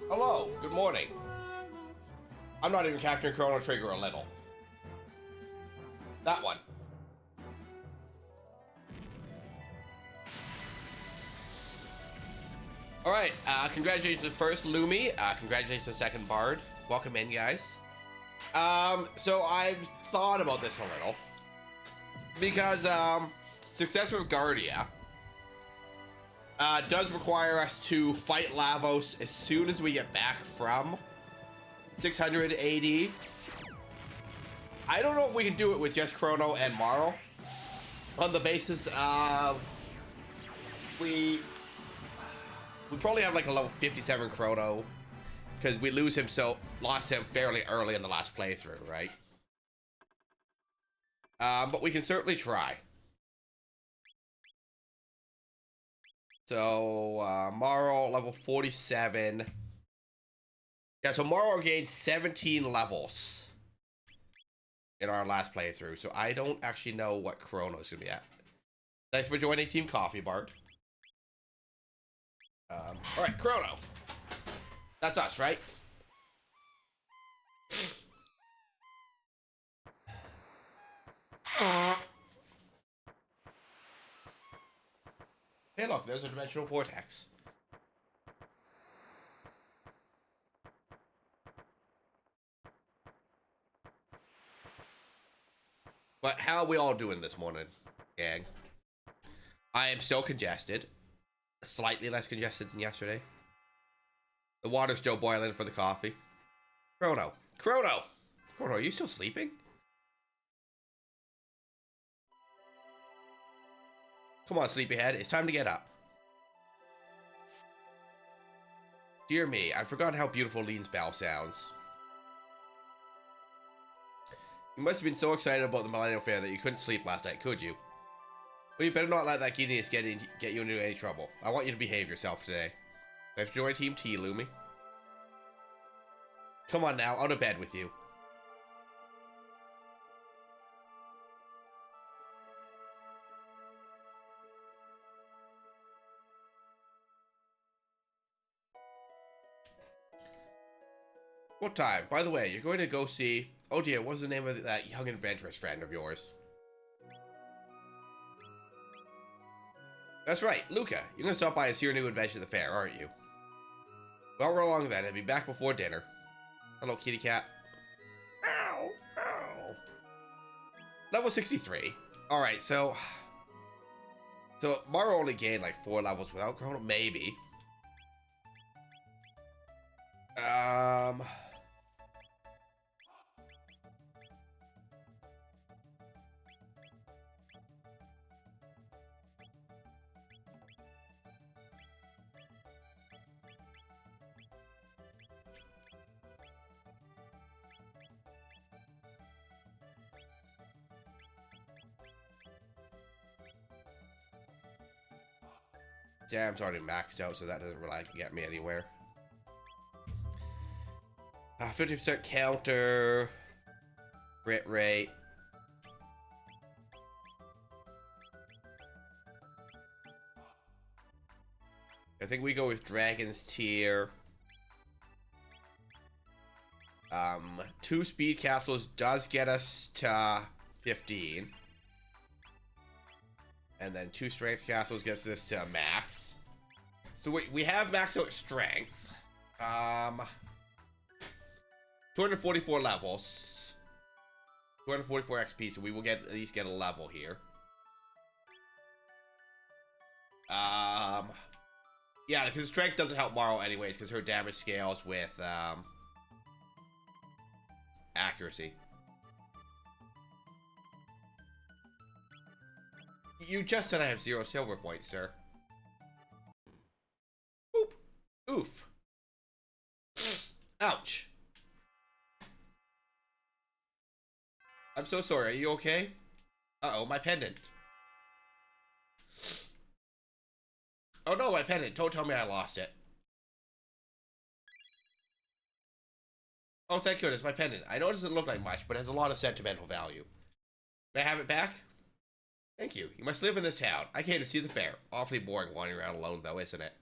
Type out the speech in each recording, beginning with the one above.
Hello, good morning. I'm not even capturing Chrono Trigger a little. That one. Alright, congratulations to the first Lumi. Congratulations to the second Bard. Welcome in, guys. So I've thought about this a little. Because, Successor of Guardia does require us to fight Lavos as soon as we get back from 600 AD. I don't know if we can do it with just Chrono and Marl, on the basis of we probably have like a level 57 Chrono, because we lost him fairly early in the last playthrough, right? But we can certainly try. So, Marl, level 47. Yeah, so Marl gained 17 levels in our last playthrough. So I don't actually know what Chrono's gonna be at. Thanks for joining Team Coffee, Bart. Alright, Chrono. That's us, right? Hey, look, there's a dimensional vortex. But how are we all doing this morning, gang? I am still congested. Slightly less congested than yesterday. The water's still boiling for the coffee. Chrono. Chrono! Chrono, are you still sleeping? Come on, sleepyhead. It's time to get up. Dear me, I've forgotten how beautiful Lean's bell sounds. You must have been so excited about the Millennial Fair that you couldn't sleep last night, could you? Well, you better not let that giddiness get you into any trouble. I want you to behave yourself today. Let's join Team T, Lumi. Come on now, out of bed with you. What time? By the way, you're going to go see... Oh dear, what's the name of that young adventurous friend of yours? That's right, Luca. You're going to stop by and see your new adventure at the fair, aren't you? Well, we're along then. I'll be back before dinner. Hello, kitty cat. Ow, ow. Level 63. Alright, so... So, Maro only gained like 4 levels without Chrono? Maybe. Jam's already maxed out, so that doesn't really get me anywhere. 50% counter. Crit rate. I think we go with Dragon's Tear. 2 speed capsules does get us to 15. And then 2 strength capsules gets us to max. So we have max out strength. 244 levels. 244 XP, so we will at least get a level here. Yeah, because strength doesn't help Marl anyways, because her damage scales with accuracy. You just said I have 0 silver points, sir. Oop. Oof. Ouch. I'm so sorry. Are you okay? Uh-oh, my pendant. Oh no, my pendant. Don't tell me I lost it. Oh, thank goodness, my pendant. I know it doesn't look like much, but it has a lot of sentimental value. May I have it back? Thank you. You must live in this town. I came to see the fair. Awfully boring wandering around alone, though, isn't it?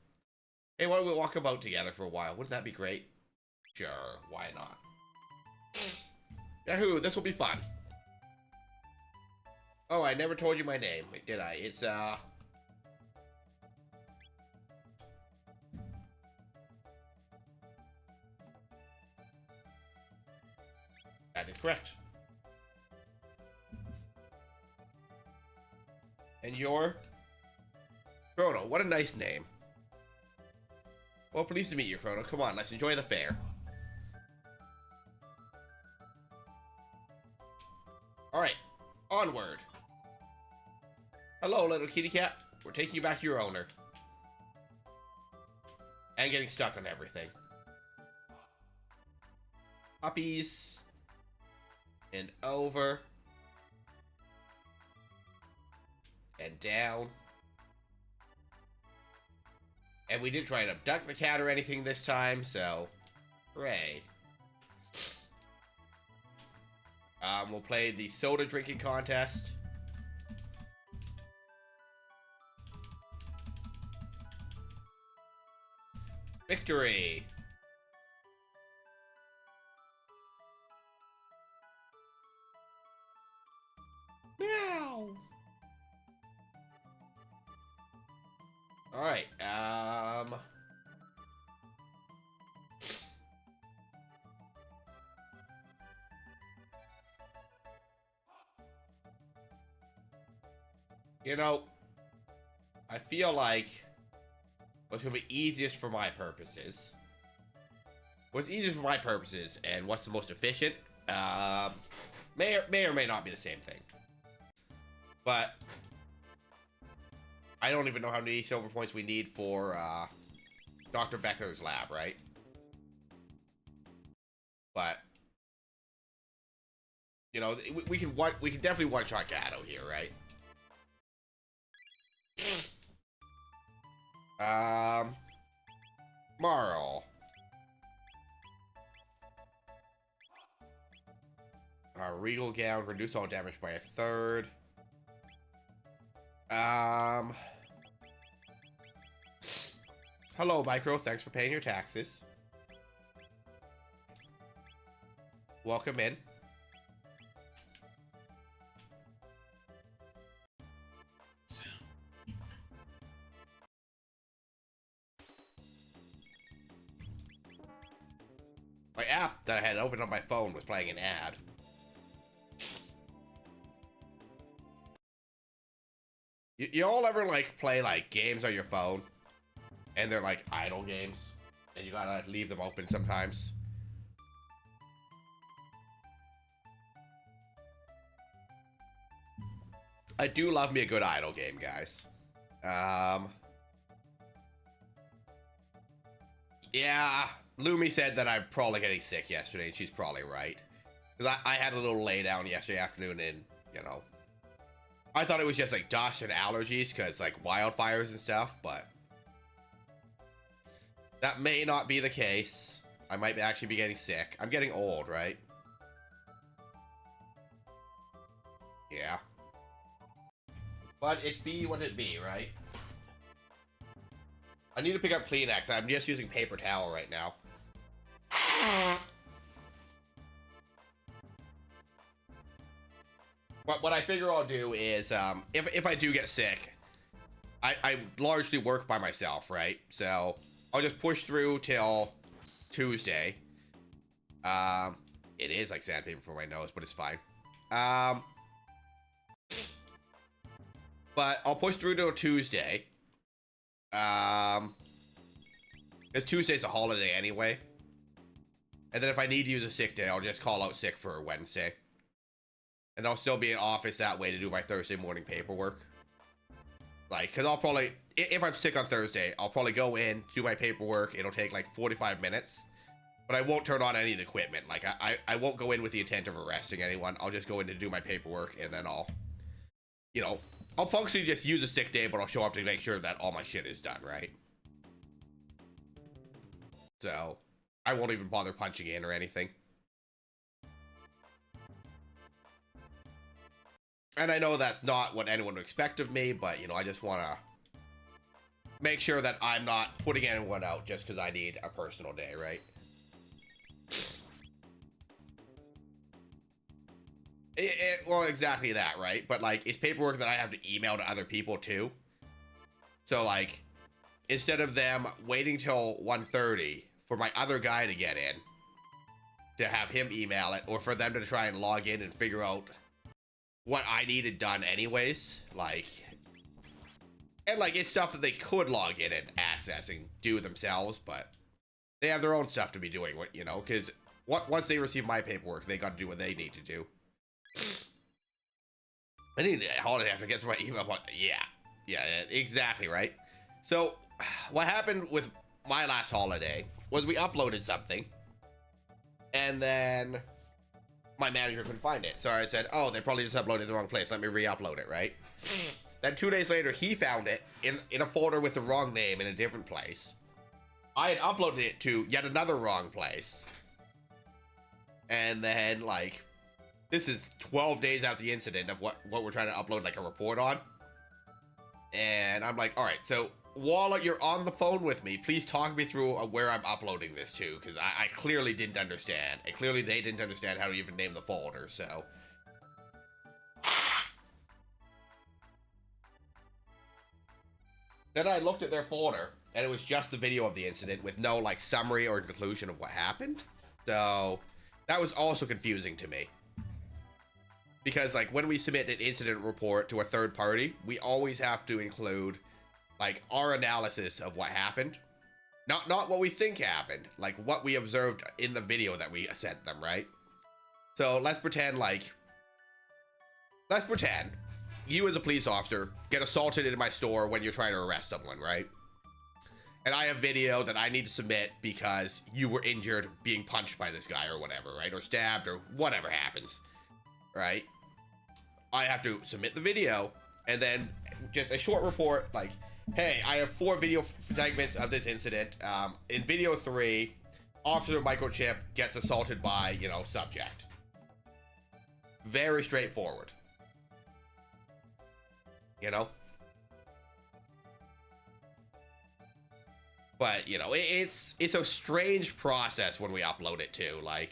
Hey, why don't we walk about together for a while? Wouldn't that be great? Sure, why not? Yahoo, this will be fun. Oh, I never told you my name, did I? It's, That is correct. And you're? Chrono, what a nice name. Well, pleased to meet you, Chrono. Come on, let's enjoy the fair. Alright, onward. Hello, little kitty cat. We're taking you back to your owner. And getting stuck on everything. Puppies. And over. And down. And we didn't try and abduct the cat or anything this time, so hooray. We'll play the soda drinking contest. Victory! Meow! Alright, you know, I feel like what's going to be easiest for my purposes. What's easiest for my purposes and what's the most efficient, may or may not be the same thing. But I don't even know how many silver points we need for Dr. Becker's lab, right? But you know, we can definitely one-shot Gatto here, right? Marl. Regal Gown, reduce all damage by a third. Hello, Micro. Thanks for paying your taxes. Welcome in. My app that I had opened on my phone was playing an ad. You all ever, like, play, like, games on your phone? And they're, like, idle games? And you gotta leave them open sometimes? I do love me a good idle game, guys. Yeah, Lumi said that I'm probably getting sick yesterday, and she's probably right. Because I had a little lay down yesterday afternoon, and, you know, I thought it was just, like, dust and allergies, because, like, wildfires and stuff, but that may not be the case. I might actually be getting sick. I'm getting old, right? Yeah. But it be what it be, right? I need to pick up Kleenex. I'm just using paper towel right now. But what I figure I'll do is, if I do get sick, I largely work by myself, right? So I'll just push through till Tuesday. It is like sandpaper for my nose, but it's fine. But I'll push through till Tuesday. Because Tuesday's a holiday anyway. And then if I need to use a sick day, I'll just call out sick for Wednesday. And I'll still be in office that way to do my Thursday morning paperwork. Like, because I'll probably, if I'm sick on Thursday, I'll probably go in, do my paperwork. It'll take like 45 minutes. But I won't turn on any of the equipment. Like, I won't go in with the intent of arresting anyone. I'll just go in to do my paperwork, and then I'll, you know, I'll functionally just use a sick day, but I'll show up to make sure that all my shit is done, right? So, I won't even bother punching in or anything. And I know that's not what anyone would expect of me, but, you know, I just want to make sure that I'm not putting anyone out just because I need a personal day, right? Well, exactly that, right? But, like, it's paperwork that I have to email to other people, too. So, like, instead of them waiting till 1:30 for my other guy to get in, to have him email it, or for them to try and log in and figure out what I needed done anyways, like... And, like, it's stuff that they could log in and access and do themselves, but they have their own stuff to be doing, you know, because once they receive my paperwork, they got to do what they need to do. I need a holiday after I get to my email. Yeah, exactly, right? So, what happened with my last holiday was we uploaded something, and then my manager couldn't find it. So I said, oh, they probably just uploaded it the wrong place. Let me re-upload it, right? Then 2 days later, he found it in a folder with the wrong name in a different place. I had uploaded it to yet another wrong place. And then, like, this is 12 days after the incident of what we're trying to upload, like, a report on. And I'm like, all right, so while you're on the phone with me, please talk me through where I'm uploading this to, because I clearly didn't understand. And clearly they didn't understand how to even name the folder, so... Then I looked at their folder, and it was just the video of the incident with no, like, summary or conclusion of what happened. So, that was also confusing to me. Because, like, when we submit an incident report to a third party, we always have to include, like, our analysis of what happened. Not what we think happened, like, what we observed in the video that we sent them, right? So, let's pretend you as a police officer get assaulted in my store when you're trying to arrest someone, right? And I have video that I need to submit because you were injured being punched by this guy or whatever, right? Or stabbed or whatever happens, right? I have to submit the video and then just a short report like, hey, I have 4 video segments of this incident. In video 3, Officer Microchip gets assaulted by, you know, subject. Very straightforward. You know? But, you know, it's a strange process when we upload it too, like...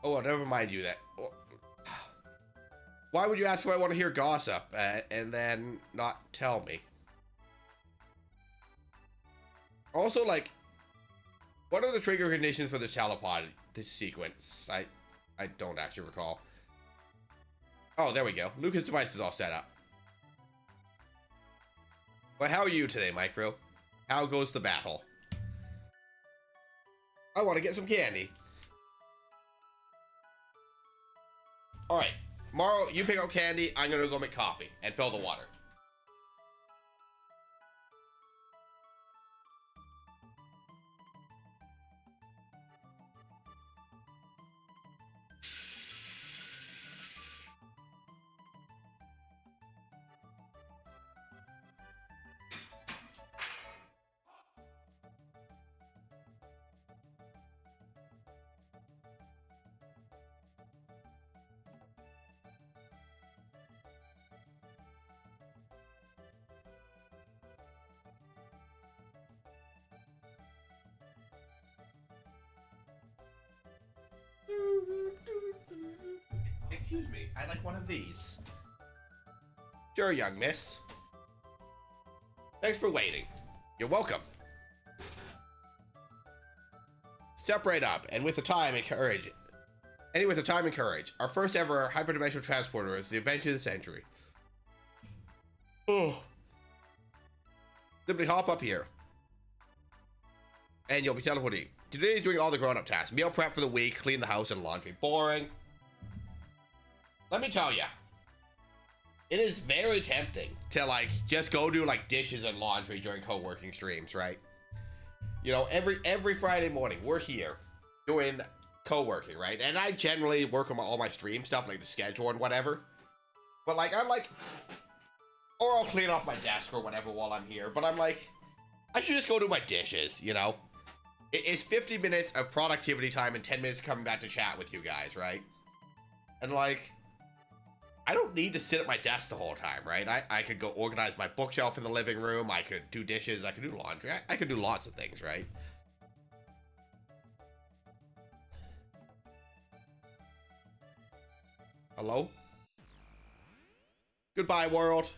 Oh, well, never mind you that. Why would you ask if I want to hear gossip and then not tell me? Also, like, what are the trigger conditions for the telepod, this sequence? I don't actually recall. Oh, there we go. Lucas' device is all set up. Well, how are you today, Micro? How goes the battle? I want to get some candy. Alright, Morrow, you pick up candy, I'm gonna go make coffee and fill the water. Excuse me, I'd like one of these. Sure, young miss. Thanks for waiting. You're welcome. Step right up, and with the time and courage. Our first ever hyperdimensional transporter is the adventure of the century. Oh. Simply hop up here. And you'll be teleporting. Today is doing all the grown-up tasks. Meal prep for the week, clean the house, and laundry. Boring. Let me tell you, it is very tempting to, like, just go do, like, dishes and laundry during co-working streams, right? You know, every Friday morning, we're here doing co-working, right? And I generally work on all my stream stuff, like the schedule and whatever. But, like, I'm Or I'll clean off my desk or whatever while I'm here. But I'm like, I should just go do my dishes, you know? It's 50 minutes of productivity time and 10 minutes coming back to chat with you guys, right? And like, I don't need to sit at my desk the whole time, right? I could go organize my bookshelf in the living room. I could do dishes. I could do laundry. I could do lots of things, right? Hello? Goodbye, world.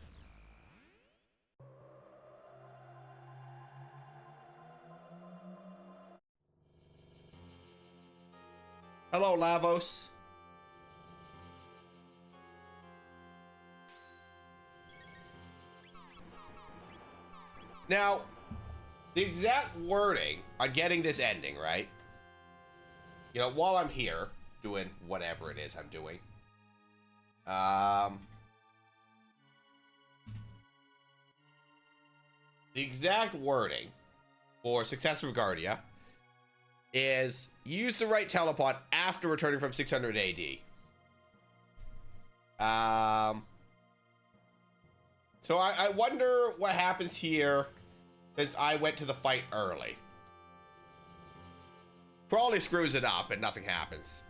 Hello, Lavos. Now, the exact wording on getting this ending, right? You know, while I'm here doing whatever it is I'm doing, the exact wording for Successor of Guardia is use the right teleport after returning from 600 AD. So I wonder what happens here since I went to the fight early. Probably screws it up and nothing happens.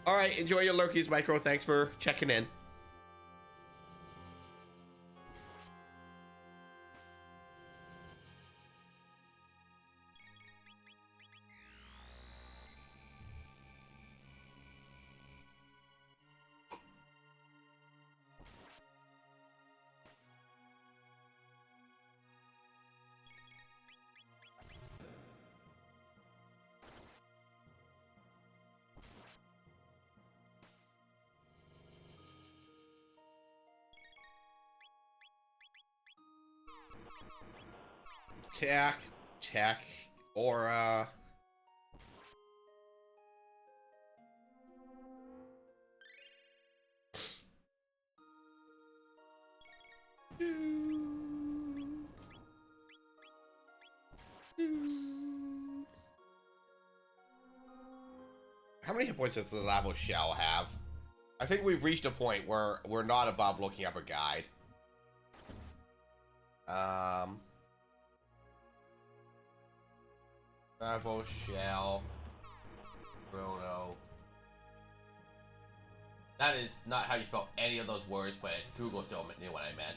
All right, enjoy your lurkies, Micro. Thanks for checking in. Check, aura. How many hit points does the Lavo Shell have? I think we've reached a point where we're not above looking up a guide. Lavo Shell. Chrono. That is not how you spell any of those words, but Google still knew what I meant.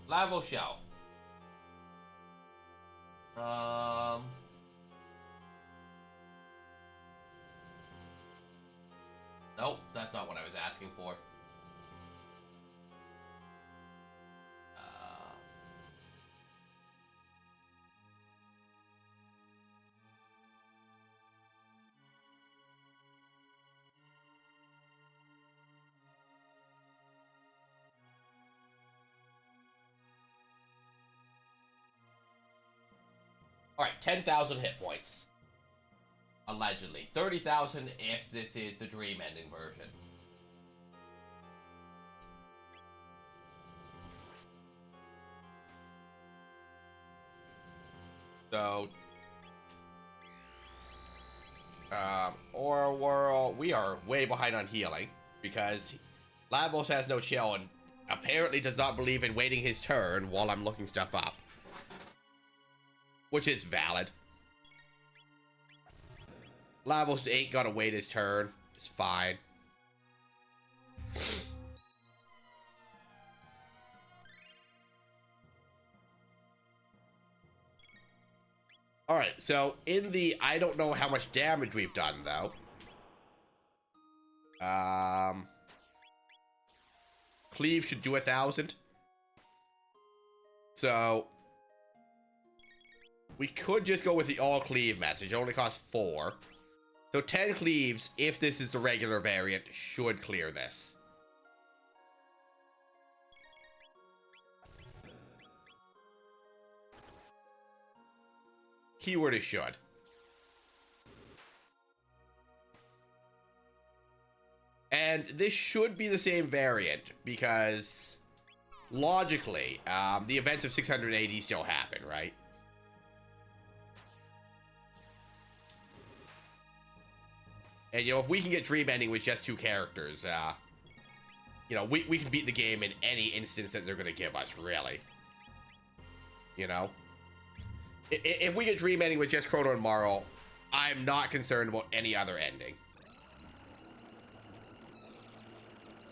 Lavo Shell. Nope, that's not what I was asking for. Alright, 10,000 hit points. Allegedly. 30,000 if this is the dream ending version. So, Aura Whirl, we are way behind on healing because Lavos has no chill and apparently does not believe in waiting his turn while I'm looking stuff up. Which is valid. Lavos ain't gotta wait his turn. It's fine. Alright, so in the I don't know how much damage we've done though. Cleave should do 1,000. So we could just go with the all cleave message. It only costs 4. So 10 cleaves, if this is the regular variant, should clear this. Keyword is should. And this should be the same variant because logically, the events of 680 still happen, right? And, you know, if we can get Dream Ending with just 2 characters, you know, we can beat the game in any instance that they're going to give us, really. You know? If we get Dream Ending with just Chrono and Marl, I'm not concerned about any other ending.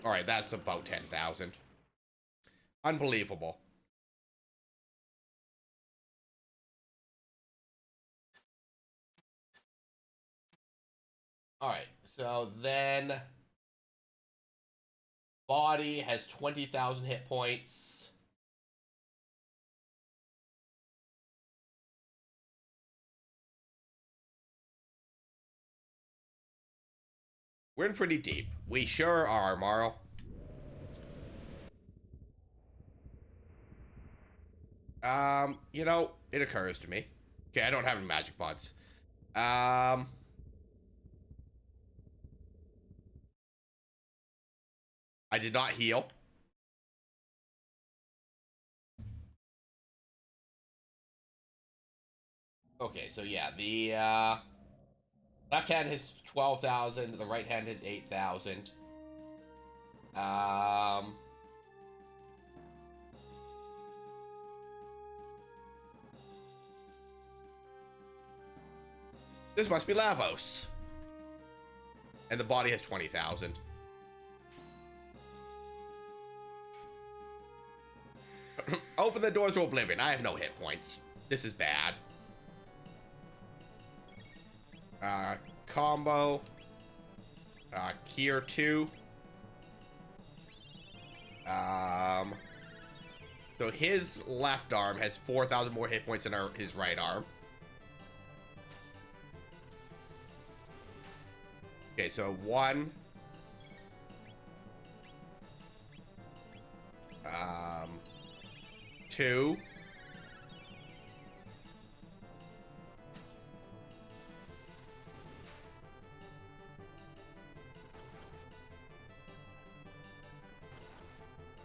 Alright, that's about 10,000. Unbelievable. Alright, so then... Body has 20,000 hit points. We're in pretty deep. We sure are, Marl. You know, it occurs to me. Okay, I don't have any magic pods. I did not heal. Okay, so yeah, the left hand has 12,000, the right hand has 8,000. This must be Lavos. And the body has 20,000. Open the doors to oblivion. I have no hit points. This is bad. Combo. Kier 2. So his left arm has 4,000 more hit points than his right arm. Okay, so 1. 2.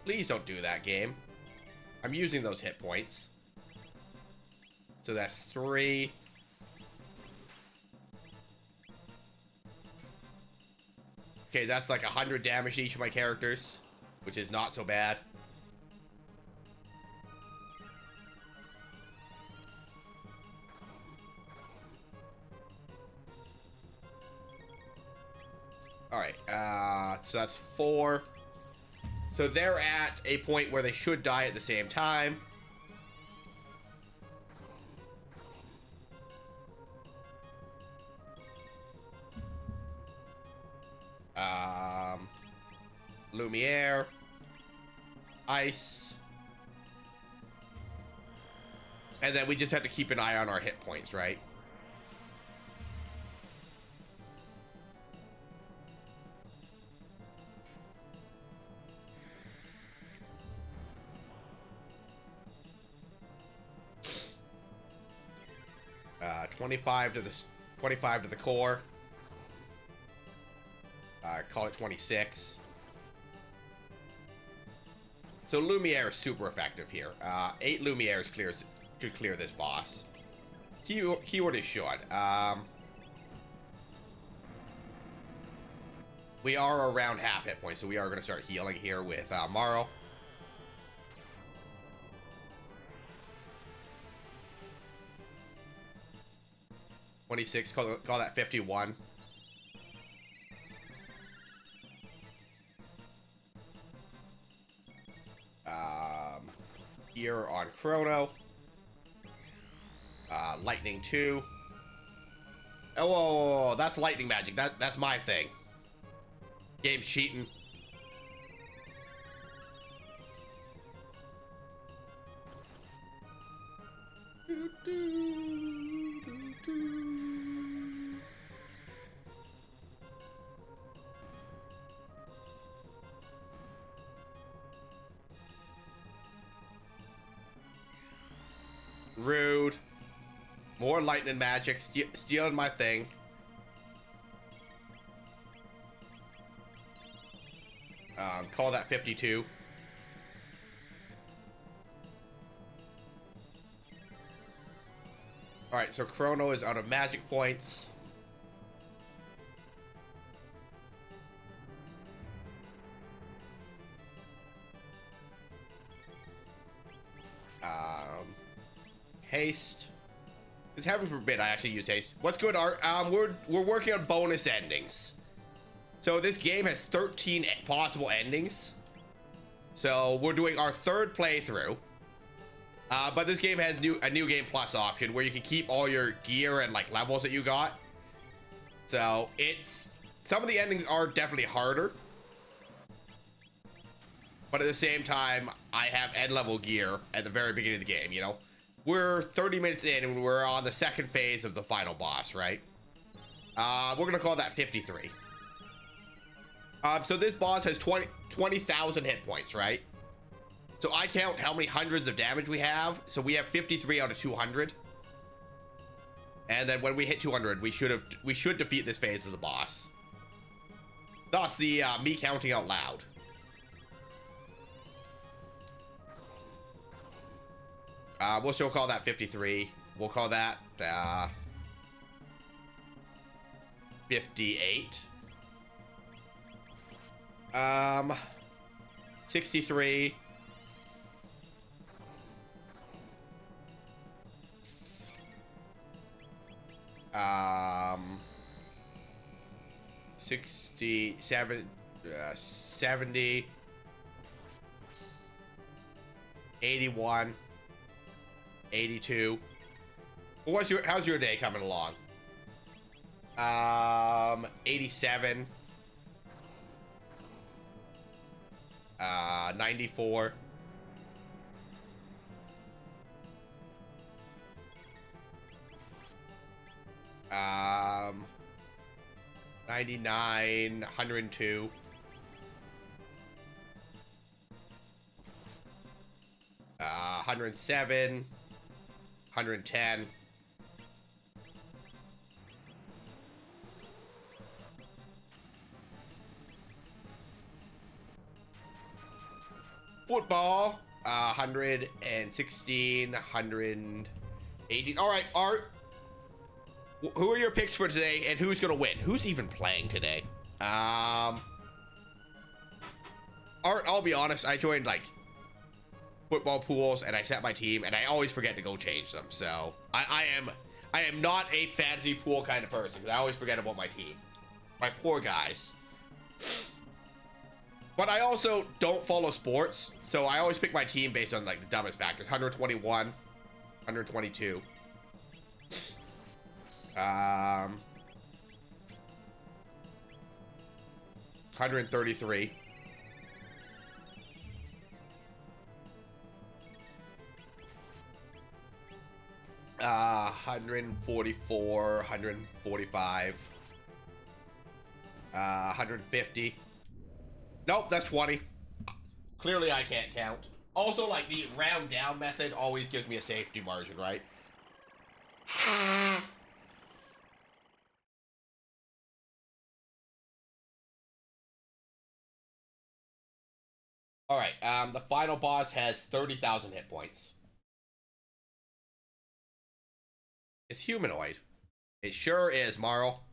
Please don't do that, game. I'm using those hit points. So that's 3. Okay, that's like 100 damage to each of my characters, which is not so bad. Alright, so that's 4. So they're at a point where they should die at the same time. Lumiere. Ice. And then we just have to keep an eye on our hit points, right? Uh, 25 to the core. Call it 26. So Lumiere is super effective here. 8 Lumieres should clear this boss. Keyword is should. We are around half hit points, so we are going to start healing here with Marl. $26, call that 51. Here on Chrono. Lightning 2. Oh, whoa, that's lightning magic. That's my thing. Game's cheating. Rude. More lightning magic. Stealing my thing. Call that 52. All right, so Chrono is out of magic points. Haste. Because heaven forbid I actually use haste. What's good, Art? We're working on bonus endings. So this game has 13 possible endings. So we're doing our third playthrough. But this game has a new game plus option where you can keep all your gear and like levels that you got. So some of the endings are definitely harder. But at the same time, I have end level gear at the very beginning of the game, you know? We're 30 minutes in and we're on the second phase of the final boss, right? We're gonna call that 53. So this boss has 20,000 hit points, right? So I count how many hundreds of damage we have. So we have 53 out of 200. And then when we hit 200, we should defeat this phase of the boss. Thus the me counting out loud. We'll still call that 53. We'll call that 58. 63. 67, 70, 81, 82. How's your day coming along? 87, 94, 99, 102, 107, 110, 116, 118. All right, Art. Who are your picks for today, and who's gonna win? Who's even playing today? Art, I'll be honest, I joined like football pools and I set my team and I always forget to go change them. So I am not a fantasy pool kind of person because I always forget about my team. My poor guys. But I also don't follow sports, so I always pick my team based on like the dumbest factors. 121, 122. 133. 144, 145, 150. Nope, that's 20. Clearly I can't count. Also, like, the round down method always gives me a safety margin, right? Alright, the final boss has 30,000 hit points. It's humanoid. It sure is, Marl.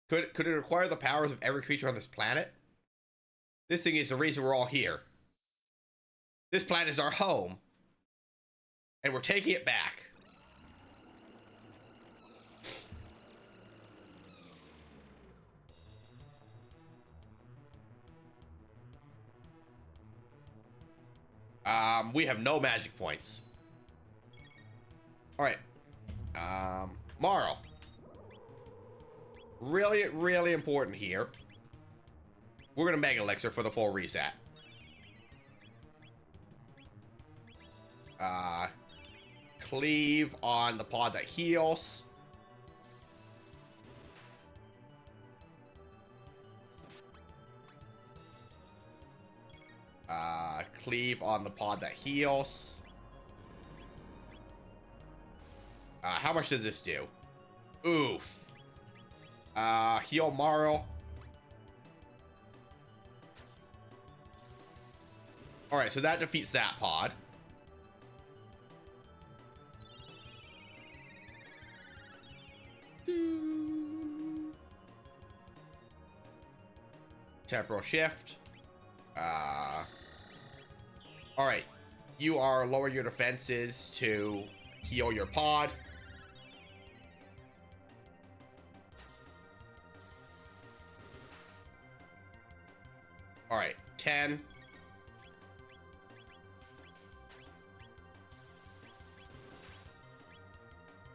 Could it require the powers of every creature on this planet? This thing is the reason we're all here. This planet is our home. And we're taking it back. We have no magic points. Alright. Marl. Really, really important here. We're gonna Mega Elixir for the full reset. Cleave on the pod that heals. Cleave on the pod that heals. How much does this do? Oof. Heal Marl. Alright, so that defeats that pod. temporal shift. All right. You are lower your defenses to heal your pod. All right, 10.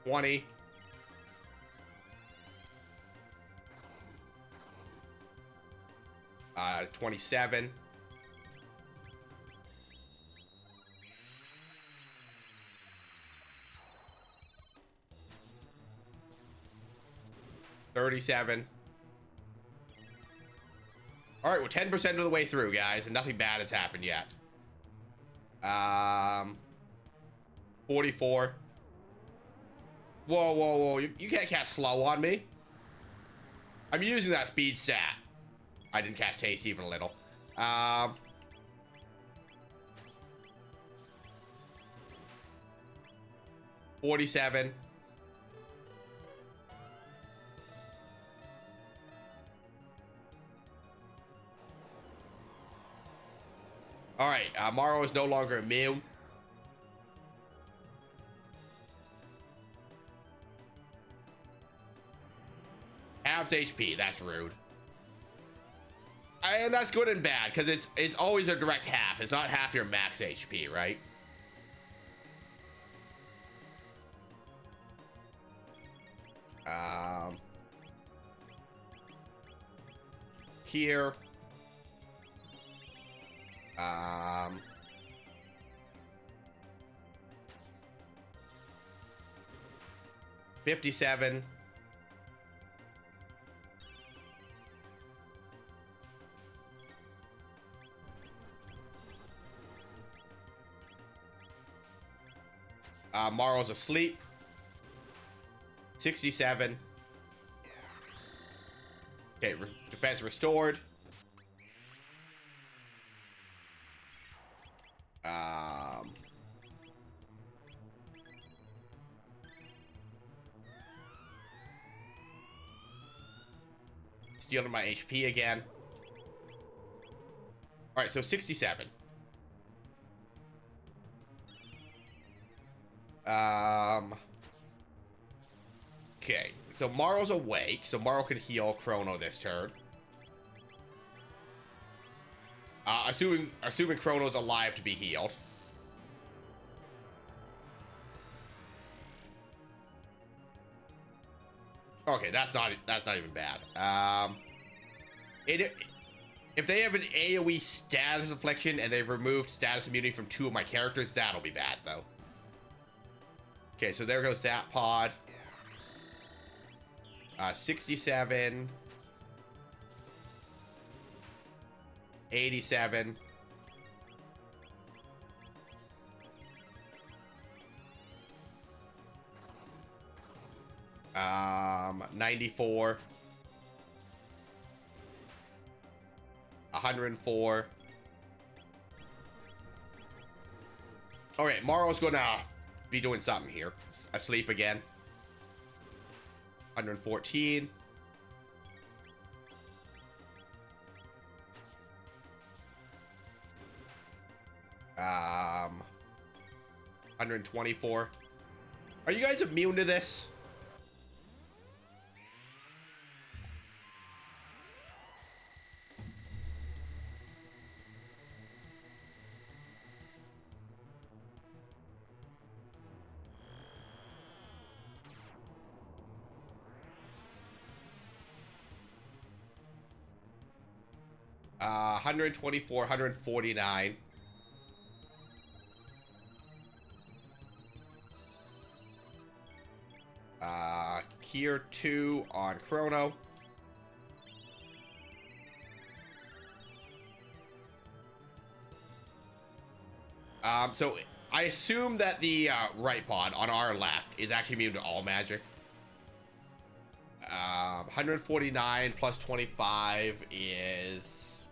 $20. 27. 37. All right, we're 10% of the way through, guys, and nothing bad has happened yet. 44. Whoa, whoa, whoa. You can't cast slow on me. I'm using that speed stat. I didn't cast haste even a little. 47. All right, Morrow is no longer immune. Half HP, that's rude. And that's good and bad, because it's always a direct half. It's not half your max HP, right? Here. 57. Morrow's asleep. 67. Okay, defense restored. Stealing my HP again. All right, so 67. Okay, so Morrow's awake, so Morrow can heal Chrono this turn. Assuming Chrono's alive to be healed. Okay, that's not even bad. If they have an AoE status affliction and they've removed status immunity from 2 of my characters, that'll be bad though. Okay, so there goes that pod. 67. 87. Um, 94. 104. All right, Morrow's gonna be doing something here. Asleep again. 114. Um, 124. Are you guys immune to this? Uh, 124, 149. Here 2 on Chrono. So I assume that the right pod on our left is actually immune to all magic. 149 plus 25 is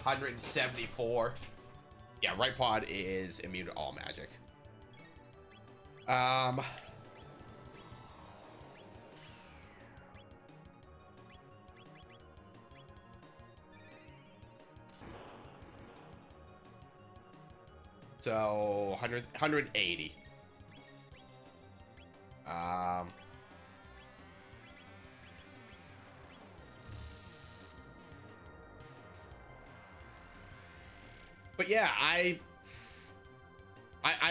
174. Yeah, right pod is immune to all magic. So 180. But yeah, I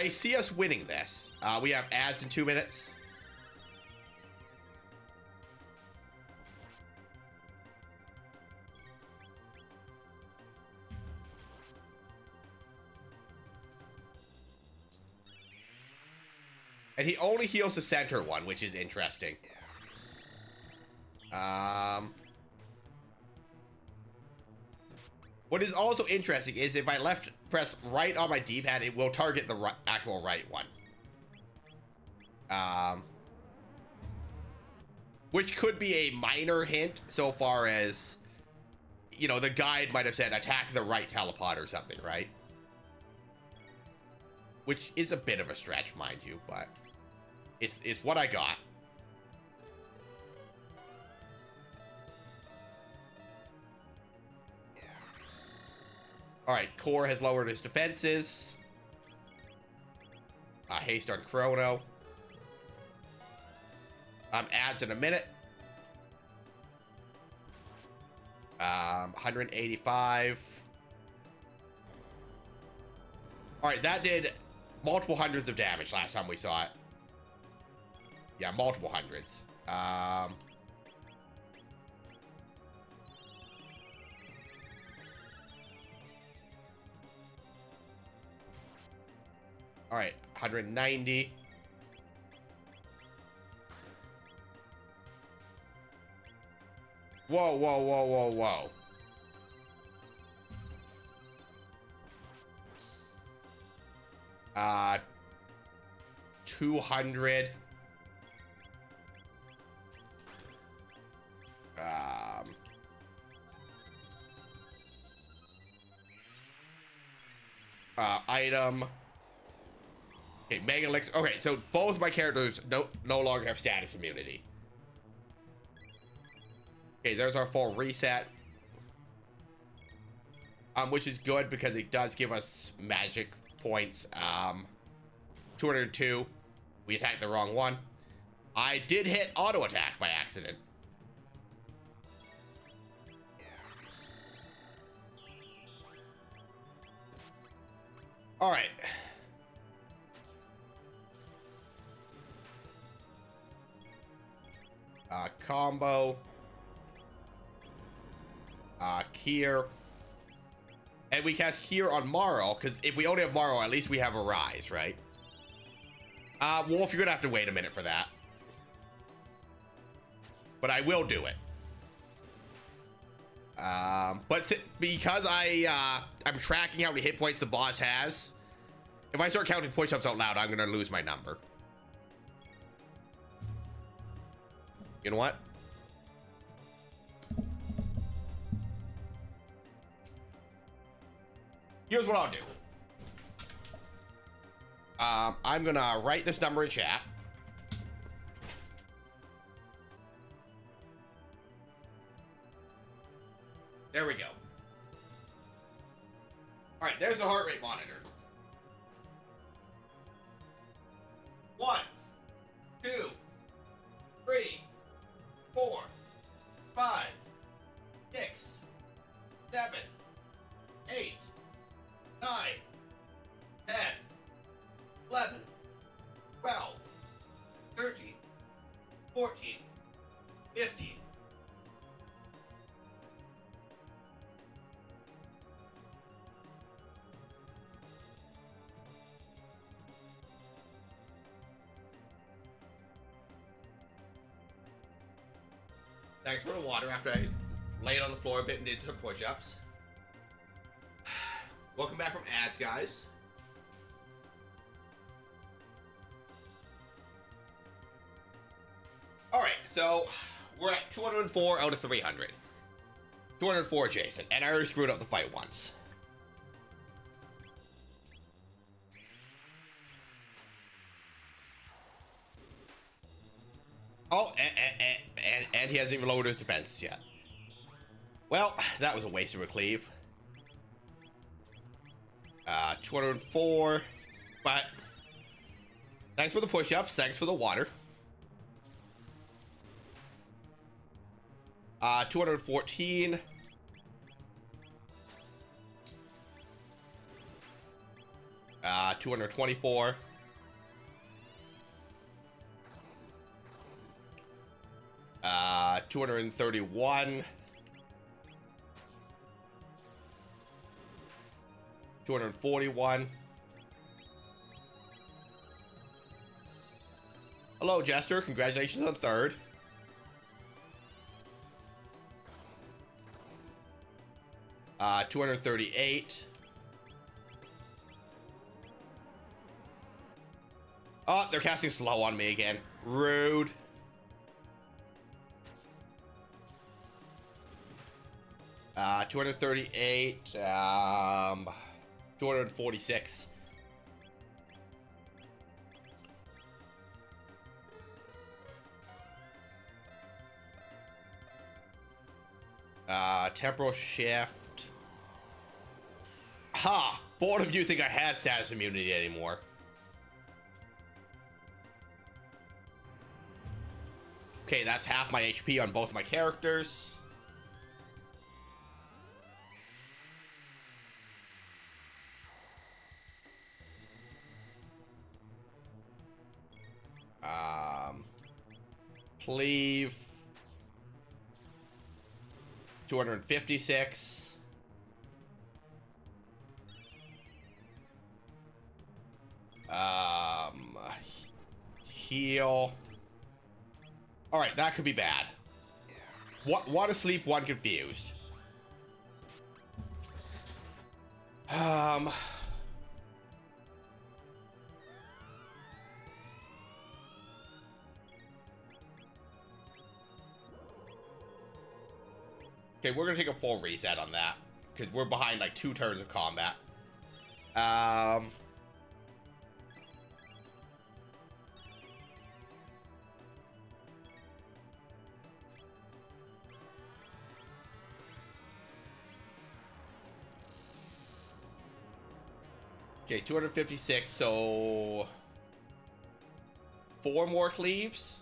see us winning this. We have ads in 2 minutes. And he only heals the center one, which is interesting. What is also interesting is if I left press right on my D-pad, it will target the actual right one. Which could be a minor hint so far as, you know, the guide might have said attack the right telepod or something, right? Which is a bit of a stretch, mind you, but it's what I got. Alright, Core has lowered his defenses. Haste on Chrono. Ads in a minute. 185. Alright, that did multiple hundreds of damage last time we saw it. Yeah, multiple hundreds. All right, 190. Whoa, whoa, whoa, whoa, whoa. Uh, 200. Item. Okay, Mega Elixir. Okay, so both my characters no longer have status immunity. Okay, there's our full reset. Which is good because it does give us magic points. 202. We attacked the wrong one. I did hit auto attack by accident. All right. Combo. Kier. And we cast Kier on Marl, because if we only have Marl, at least we have a Rise, right? Wolf, you're gonna have to wait a minute for that. But I will do it. But because I'm tracking how many hit points the boss has, if I start counting push-ups out loud, I'm gonna lose my number. You know what? Here's what I'll do. I'm gonna write this number in chat. There we go. All right, there's the heart rate monitor. 1, 2, 3, 4, 5, 6, 7, 8, 9, 10, 11, 12, 13, 14, 15. Thanks for the water after I laid on the floor a bit and did some push-ups. Welcome back from ads, guys. Alright, so we're at 204 out of 300. 204 Jason, and I already screwed up the fight once. Oh, and he hasn't even lowered his defenses yet. Well, that was a waste of a cleave. 204. But thanks for the push-ups. Thanks for the water. 214. 224. 231. 241. Hello, Jester. Congratulations on third. 238. Oh, they're casting slow on me again. Rude. 238. 246. Temporal shift. Ha! Bored of you think I had status immunity anymore. Okay, that's half my HP on both my characters. Cleave. 256. Heal. All right, that could be bad. One asleep, one confused. Okay, we're gonna take a full reset on that because we're behind like 2 turns of combat. Okay, 256, so 4 more cleaves.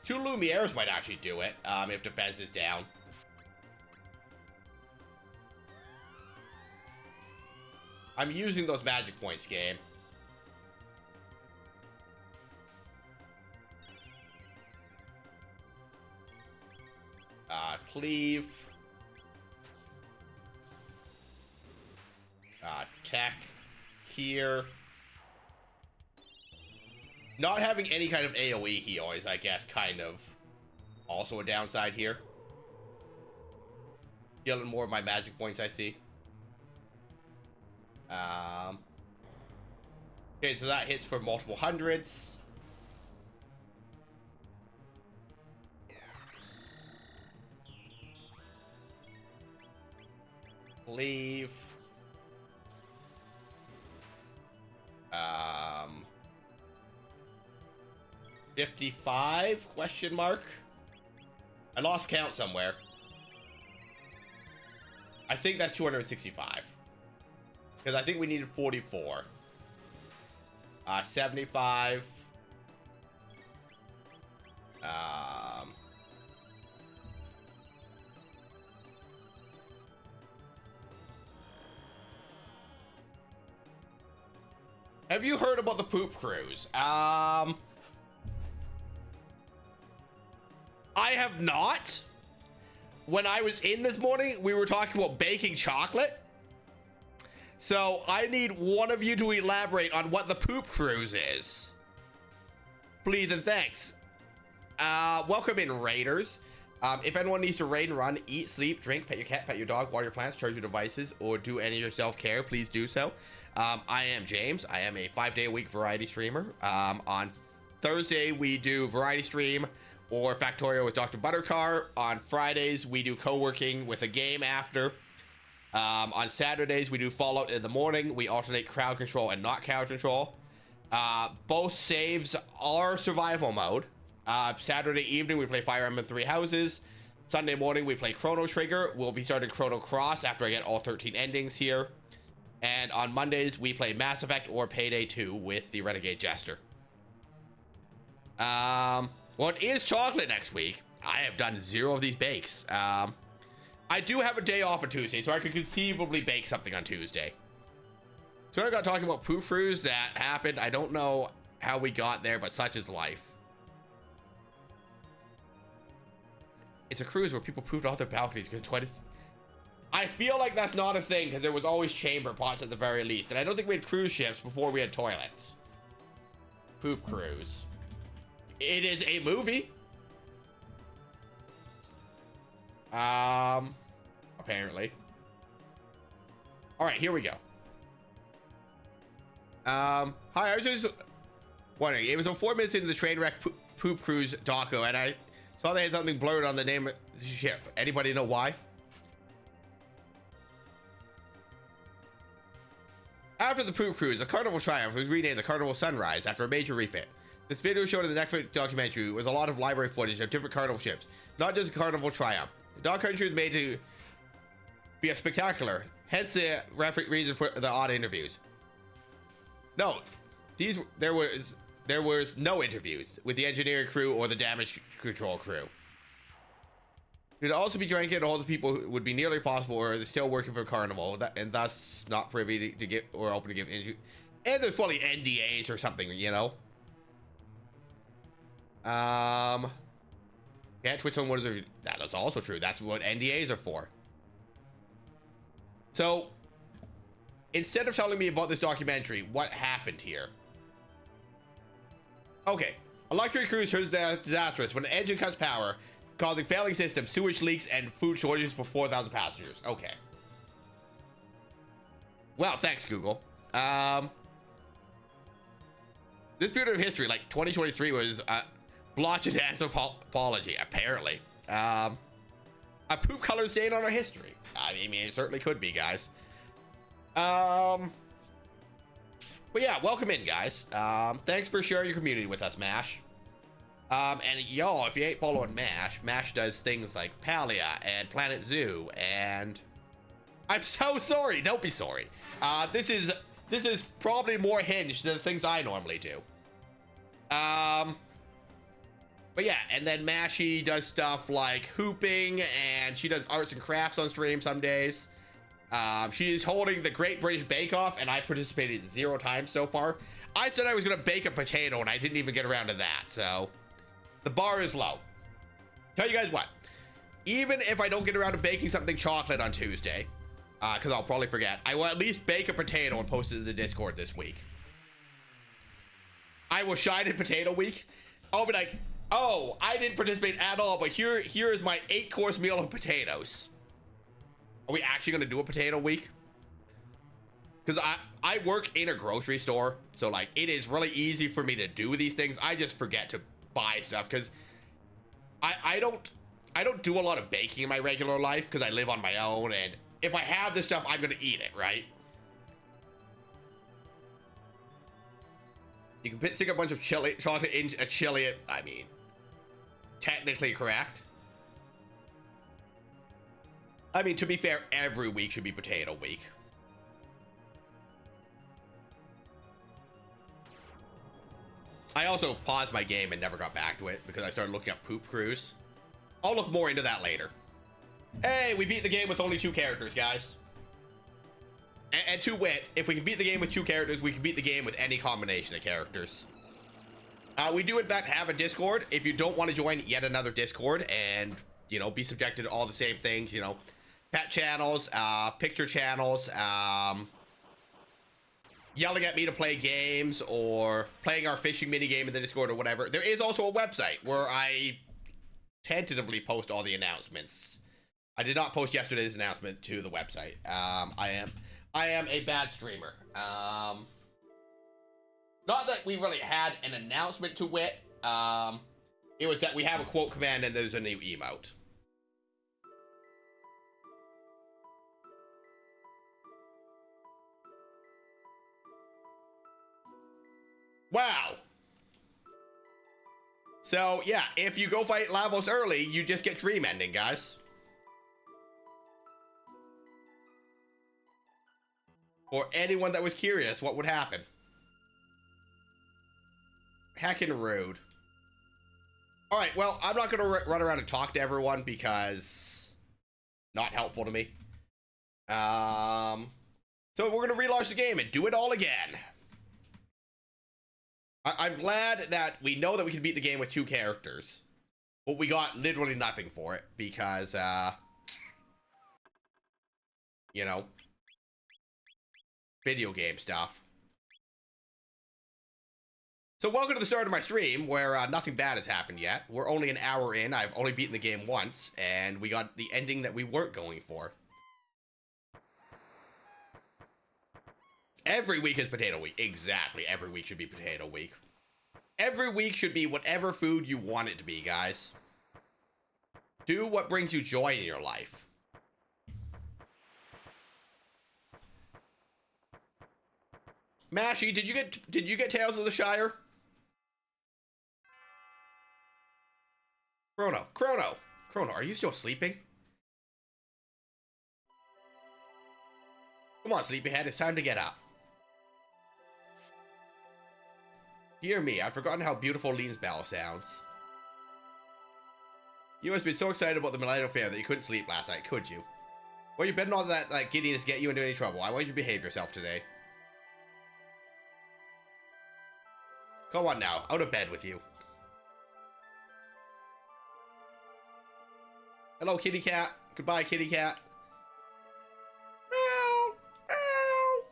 Two Lumieres might actually do it, if defense is down. I'm using those magic points, game. Cleave. Tech. Here. Not having any kind of AoE heal is, I guess, kind of also a downside here. Healing more of my magic points, I see. Okay, so that hits for multiple hundreds. Leave. 55 question mark. I lost count somewhere. I think that's 265 because I think we needed 44. 75. Have you heard about the poop cruise? I have not. When I was in this morning, we were talking about baking chocolate. So I need one of you to elaborate on what the poop cruise is. Please and thanks. Welcome in, Raiders. If anyone needs to raid and run, eat, sleep, drink, pet your cat, pet your dog, water your plants, charge your devices, or do any of your self-care, please do so. I am James. I am a 5-day-a-week variety streamer. On Thursday, we do variety stream or Factorio with Dr. Buttercar. On Fridays, we do co-working with a game after. On Saturdays, we do Fallout in the morning. We alternate crowd control and not crowd control. Both saves are survival mode. Saturday evening, we play Fire Emblem Three Houses. Sunday morning, we play Chrono Trigger. We'll be starting Chrono Cross after I get all 13 endings here. And on Mondays, we play Mass Effect or Payday 2 with the Renegade Jester. Well, it is chocolate next week. I have done 0 of these bakes. I do have a day off on Tuesday, so I could conceivably bake something on Tuesday. So I got talking about poof crews that happened. I don't know how we got there, but such is life. It's a cruise where people pooped off their balconies because twice. I feel like that's not a thing because there was always chamber pots at the very least, and I don't think we had cruise ships before we had toilets. Poop cruise. It is a movie. Apparently. All right, here we go. Hi, I was just wondering. It was 4 minutes into the train wreck poop cruise doco, and I saw they had something blurred on the name of the ship. Anybody know why? After the poop cruise, the Carnival Triumph was renamed the Carnival Sunrise after a major refit. This video shown in the Netflix documentary was a lot of library footage of different Carnival ships, not just Carnival Triumph. The documentary was made to be a spectacular, hence the reason for the odd interviews. No, there was no interviews with the engineering crew or the damage control crew. It would also be drinking to all the people who would be nearly impossible or they're still working for Carnival and thus not privy to get or open to give interviews. And there's probably NDAs or something, you know. Can't twitch on what is there. That is also true. That's what NDAs are for. So instead of telling me about this documentary, what happened here? Okay, a luxury cruise turns disastrous when an engine cuts power, causing failing systems, sewage leaks, and food shortages for 4,000 passengers. Okay. Well, thanks, Google. This period of history, like 2023, was blotched in anthropology, apparently. A poop color stain on our history. I mean, it certainly could be, guys. But yeah, welcome in, guys. Thanks for sharing your community with us, MASH. And y'all, if you ain't following MASH, MASH does things like Palia and Planet Zoo, and I'm so sorry. Don't be sorry. This is probably more hinged than the things I normally do. But yeah, and then Mashy does stuff like hooping, and she does arts and crafts on stream some days. She's holding the Great British Bake Off, and I participated 0 times so far. I said I was gonna bake a potato, and I didn't even get around to that, so the bar is low. Tell you guys what, even if I don't get around to baking something chocolate on Tuesday, because I'll probably forget, I will at least bake a potato and post it to the Discord this week. I will shine in Potato Week. I'll be like, oh, I didn't participate at all, but here is my 8-course meal of potatoes. Are we actually gonna do a Potato Week? Because I work in a grocery store, so like it is really easy for me to do these things. I just forget to buy stuff because I don't do a lot of baking in my regular life because I live on my own, and if I have this stuff, I'm gonna eat it, right? You can stick a bunch of chocolate in a chili. I mean, technically correct. I mean, to be fair, every week should be Potato Week. I also paused my game and never got back to it because I started looking up poop crews. I'll look more into that later. Hey, we beat the game with only 2 characters, guys. And to wit, if we can beat the game with 2 characters, we can beat the game with any combination of characters. We do, in fact, have a Discord. If you don't want to join yet another Discord and, you know, be subjected to all the same things, you know, pet channels, picture channels, yelling at me to play games, or playing our fishing mini game in the Discord or whatever, there is also a website where I tentatively post all the announcements. I did not post yesterday's announcement to the website. I am a bad streamer. Not that we really had an announcement to wit. It was that we have a quote command and there's a new emote. Wow. So, yeah, if you go fight Lavos early, you just get Dream Ending, guys. For anyone that was curious what would happen. Heckin' rude. Alright, well, I'm not going to run around and talk to everyone because... not helpful to me. So we're going to relaunch the game and do it all again. I'm glad that we know that we can beat the game with 2 characters. But we got literally nothing for it because, you know, video game stuff. So welcome to the start of my stream where nothing bad has happened yet. We're only an hour in. I've only beaten the game once and we got the ending that we weren't going for. Every week is potato week. Exactly. Every week should be potato week. Every week should be whatever food you want it to be, guys. Do what brings you joy in your life. Mashy, did you get Tales of the Shire? Chrono, are you still sleeping? Come on, sleepyhead, it's time to get up. Dear me, I've forgotten how beautiful Lean's bell sounds. You must have been so excited about the Millennial Fair that you couldn't sleep last night, could you? Well, you better not let that giddiness get you into any trouble. I want you to behave yourself today. Come on now, out of bed with you. Hello, kitty cat. Goodbye, kitty cat. Meow, meow.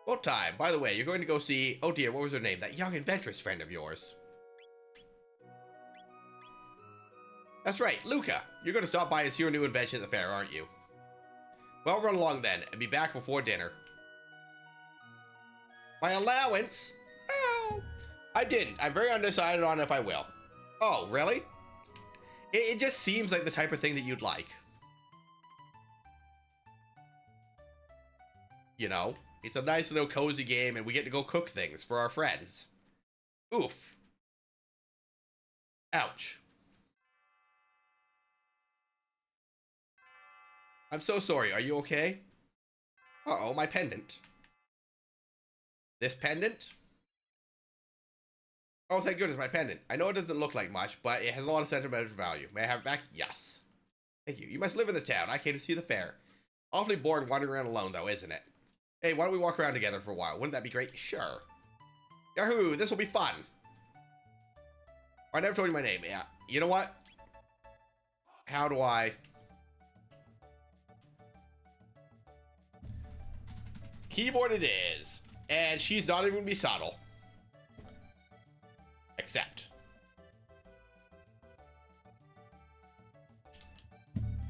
Well, time. By the way, you're going to go see... oh dear, what was her name? That young adventurous friend of yours. That's right, Luca. You're going to stop by and see your new invention at the fair, aren't you? Well, run along then, and be back before dinner. My allowance? Oh, I didn't. I'm very undecided on if I will. Oh, really? It just seems like the type of thing that you'd like. You know, it's a nice little cozy game and we get to go cook things for our friends. Oof. Ouch. I'm so sorry. Are you okay? Uh-oh, my pendant. This pendant? Oh, thank goodness, my pendant. I know it doesn't look like much, but it has a lot of sentimental value. May I have it back? Yes. Thank you. You must live in this town. I came to see the fair. Awfully bored wandering around alone, though, isn't it? Hey, why don't we walk around together for a while? Wouldn't that be great? Sure. Yahoo! This will be fun. I never told you my name. Yeah. You know what? How do I... Keyboard it is. And she's not even going to be subtle. Accept.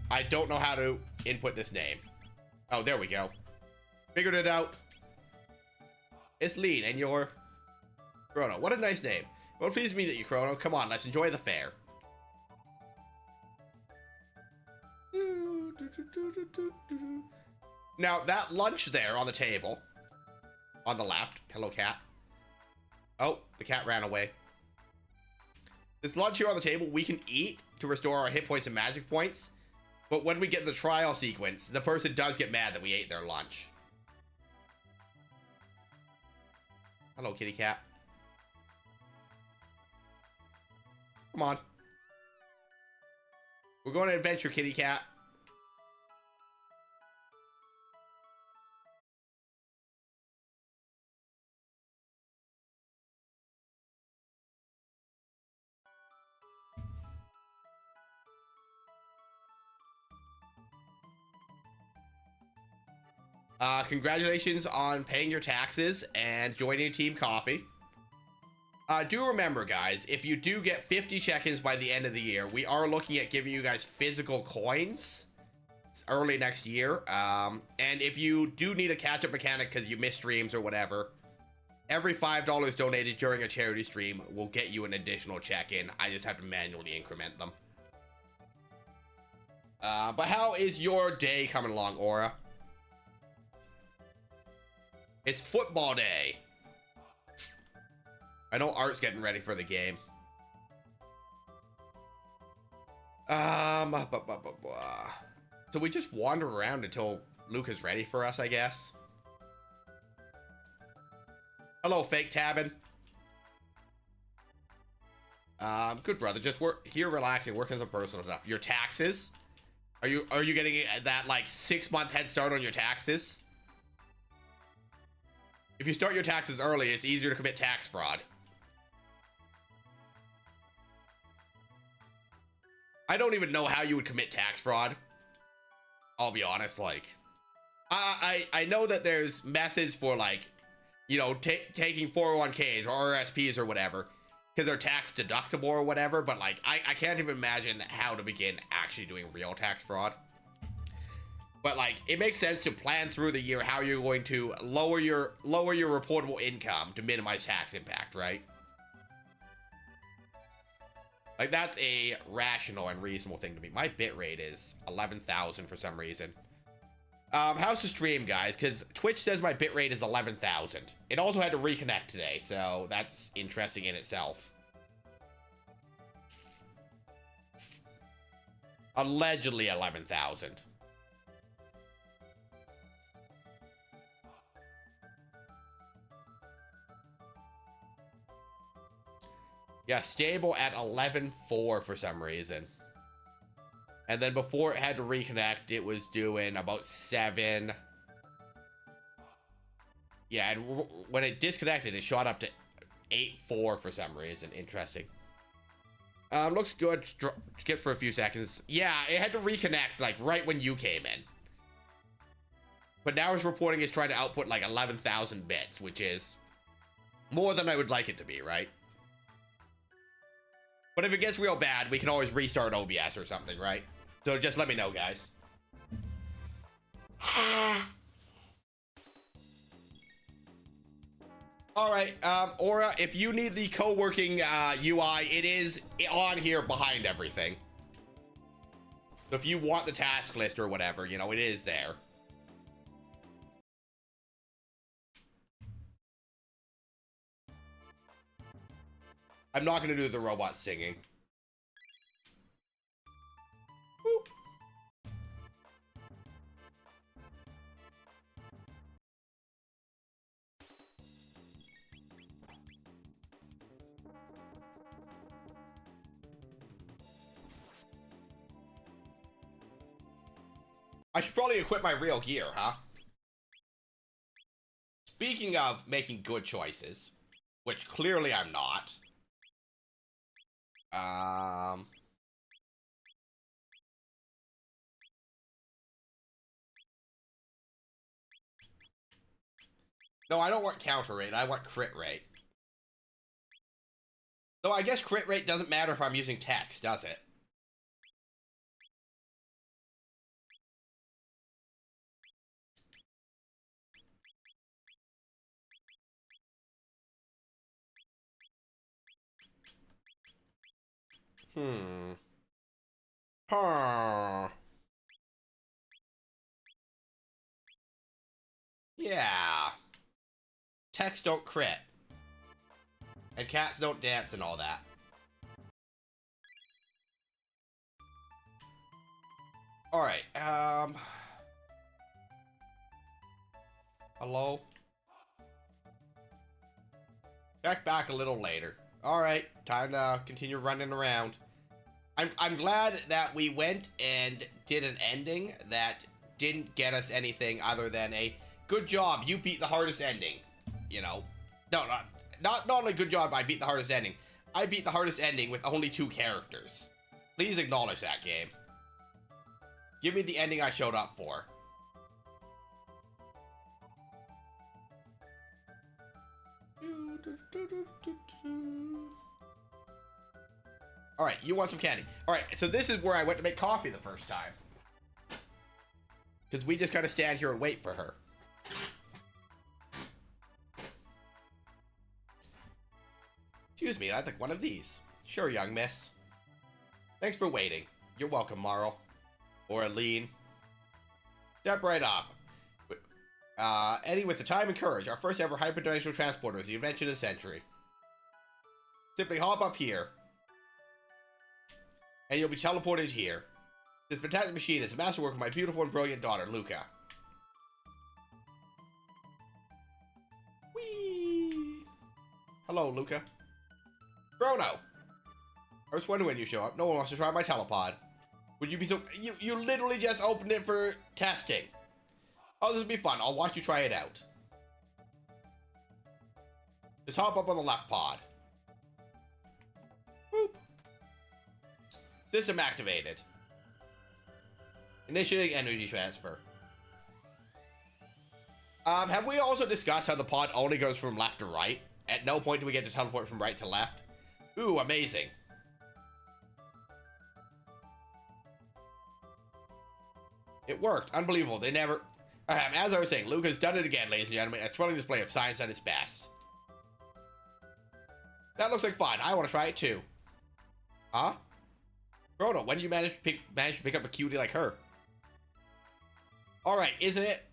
I don't know how to input this name. Oh, there we go. Figured it out. It's Lean, and you're... Chrono. What a nice name. Well, please meet you, Chrono. Come on, let's enjoy the fair. Now, that lunch there on the table, on the left, hello cat. Oh, the cat ran away. This lunch here on the table, we can eat to restore our hit points and magic points. But when we get the trial sequence, the person does get mad that we ate their lunch. Hello, kitty cat. Come on. We're going to adventure, kitty cat. Congratulations on paying your taxes and joining Team Coffee. Do remember, guys, if you do get 50 check-ins by the end of the year, we are looking at giving you guys physical coins early next year. And if you do need a catch-up mechanic because you missed streams or whatever, every $5 donated during a charity stream will get you an additional check-in. I just have to manually increment them. But how is your day coming along, Aura? It's football day. I know Art's getting ready for the game. So we just wander around until Luke is ready for us, I guess. Hello, fake Tabin. Good brother, just work here, relaxing, working some personal stuff. Your taxes? Are you getting that like 6-month head start on your taxes? If you start your taxes early, it's easier to commit tax fraud. I don't even know how you would commit tax fraud. I'll be honest, like, I know that there's methods for, like, you know, taking 401ks or RSPs or whatever, because they're tax deductible or whatever, but, like, I can't even imagine how to begin actually doing real tax fraud. But, like, it makes sense to plan through the year how you're going to lower your reportable income to minimize tax impact, right? Like, that's a rational and reasonable thing to me. My bitrate is 11,000 for some reason. How's the stream, guys? Because Twitch says my bitrate is 11,000. It also had to reconnect today, so that's interesting in itself. Allegedly 11,000. Yeah, stable at 11.4 for some reason. And then before it had to reconnect, it was doing about 7. Yeah, and when it disconnected, it shot up to 8.4 for some reason. Interesting. Looks good. Skip for a few seconds. Yeah, it had to reconnect, like, right when you came in. But now it's reporting it's trying to output, like, 11,000 bits, which is more than I would like it to be, right? But if it gets real bad, we can always restart OBS or something, right? So just let me know, guys. All right, Aura, if you need the co-working UI, it is on here behind everything. So if you want the task list or whatever, you know, it is there. I'm not going to do the robot singing. Boop. I should probably equip my real gear, huh? Speaking of making good choices, which clearly I'm not. No, I don't want counter rate. I want crit rate. Though I guess crit rate doesn't matter if I'm using text, does it? Huh. Yeah. Text don't crit. And cats don't dance and all that. Alright, hello? Check back a little later. Alright, time to continue running around. I'm glad that we went and did an ending that didn't get us anything other than a good job, you beat the hardest ending. You know, no, not only good job, I beat the hardest ending. I beat the hardest ending with only 2 characters. Please acknowledge that, game. Give me the ending I showed up for. Alright, you want some candy. Alright, so this is where I went to make coffee the first time. Because we just gotta stand here and wait for her. Excuse me, I'd like one of these. Sure, young miss. Thanks for waiting. You're welcome, Marl. Or Aline. Step right up. Eddie, with the time and courage, our first ever hyperdimensional transporter is the invention of the century. Simply hop up here. And you'll be teleported here. This fantastic machine is a masterwork of my beautiful and brilliant daughter, Luca. Whee! Hello, Luca. Chrono! I was wondering when you show up. No one wants to try my telepod. Would you be so... You literally just opened it for testing. Oh, this will be fun. I'll watch you try it out. Just hop up on the left pod. Boop. System activated. Initiating energy transfer. Have we also discussed how the pod only goes from left to right? At no point do we get to teleport from right to left. Ooh, amazing. It worked. Unbelievable. They never... as I was saying, Luca's done it again, ladies and gentlemen. A thrilling display of science at its best. That looks like fun. I want to try it too. Huh? Chrono, when did you manage to pick up a cutie like her? Alright, isn't it?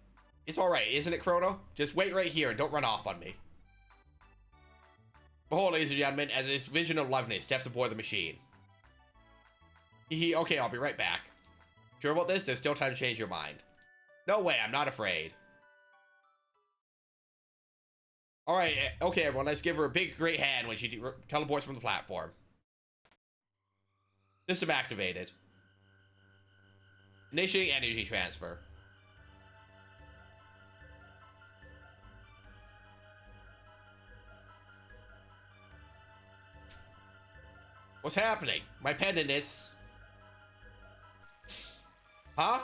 It's alright, isn't it, Chrono? Just wait right here and don't run off on me. Behold, ladies and gentlemen, as this vision of loveliness steps aboard the machine. Okay, I'll be right back. Sure about this? There's still time to change your mind. No way, I'm not afraid. Alright, okay everyone, let's give her a big, great hand when she teleports from the platform. System activated. Initiating energy transfer. What's happening? My pendant is... Huh?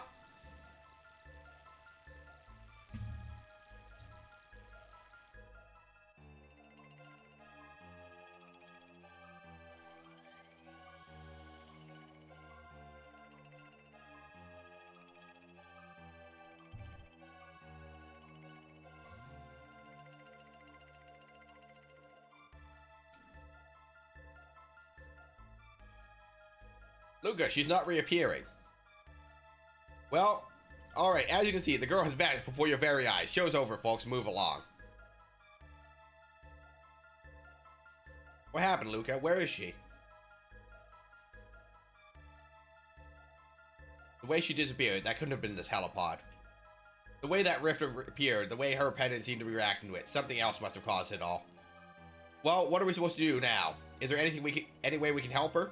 Luca, she's not reappearing. Well, alright, as you can see, the girl has vanished before your very eyes. Show's over, folks. Move along. What happened, Luca? Where is she? The way she disappeared, that couldn't have been the telepod. The way that rift appeared, the way her pendant seemed to be reacting to it, something else must have caused it all. Well, what are we supposed to do now? Is there any way we can help her?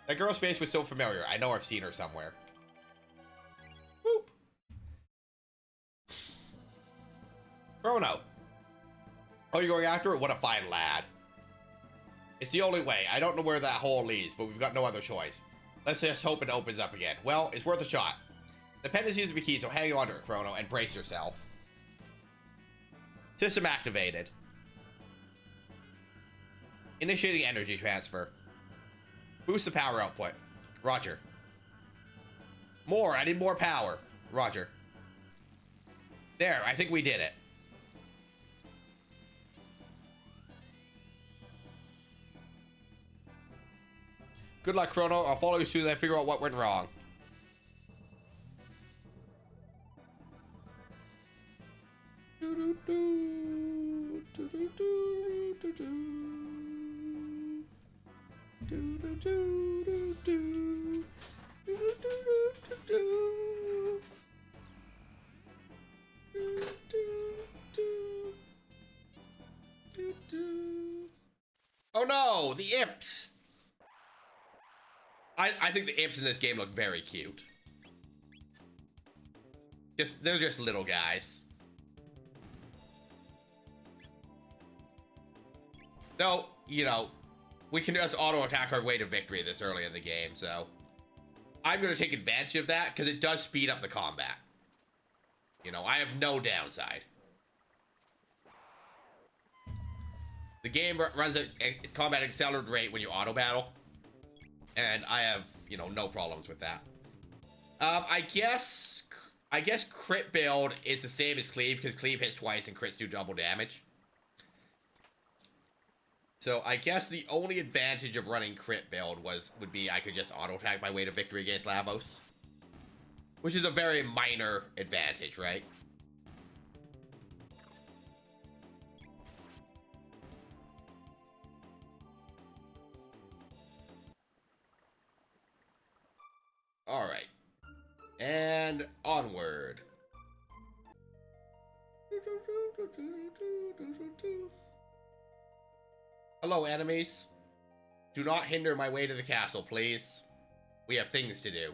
That girl's face was so familiar. I know I've seen her somewhere. Boop. Chrono. Oh, you're going after her? What a fine lad. It's the only way. I don't know where that hole leads, but we've got no other choice. Let's just hope it opens up again. Well, it's worth a shot. The pendant seems to be key, so hang on to it, Chrono, and brace yourself. System activated. Initiating energy transfer. Boost the power output. Roger. More. I need more power. Roger. There. I think we did it. Good luck, Chrono. I'll follow you soon as I figure out what went wrong. Oh no, the imps! I think the imps in this game look very cute. They're just little guys. Though, you know, we can just auto-attack our way to victory this early in the game, so... I'm going to take advantage of that, because it does speed up the combat. You know, I have no downside. The game runs at combat accelerated rate when you auto-battle. And I have, you know, no problems with that. I guess crit build is the same as cleave, because cleave hits twice and crits do double damage. So I guess the only advantage of running crit build would be I could just auto-attack my way to victory against Lavos. Which is a very minor advantage, right? onward. Hello, enemies. Do not hinder my way to the castle, please. We have things to do.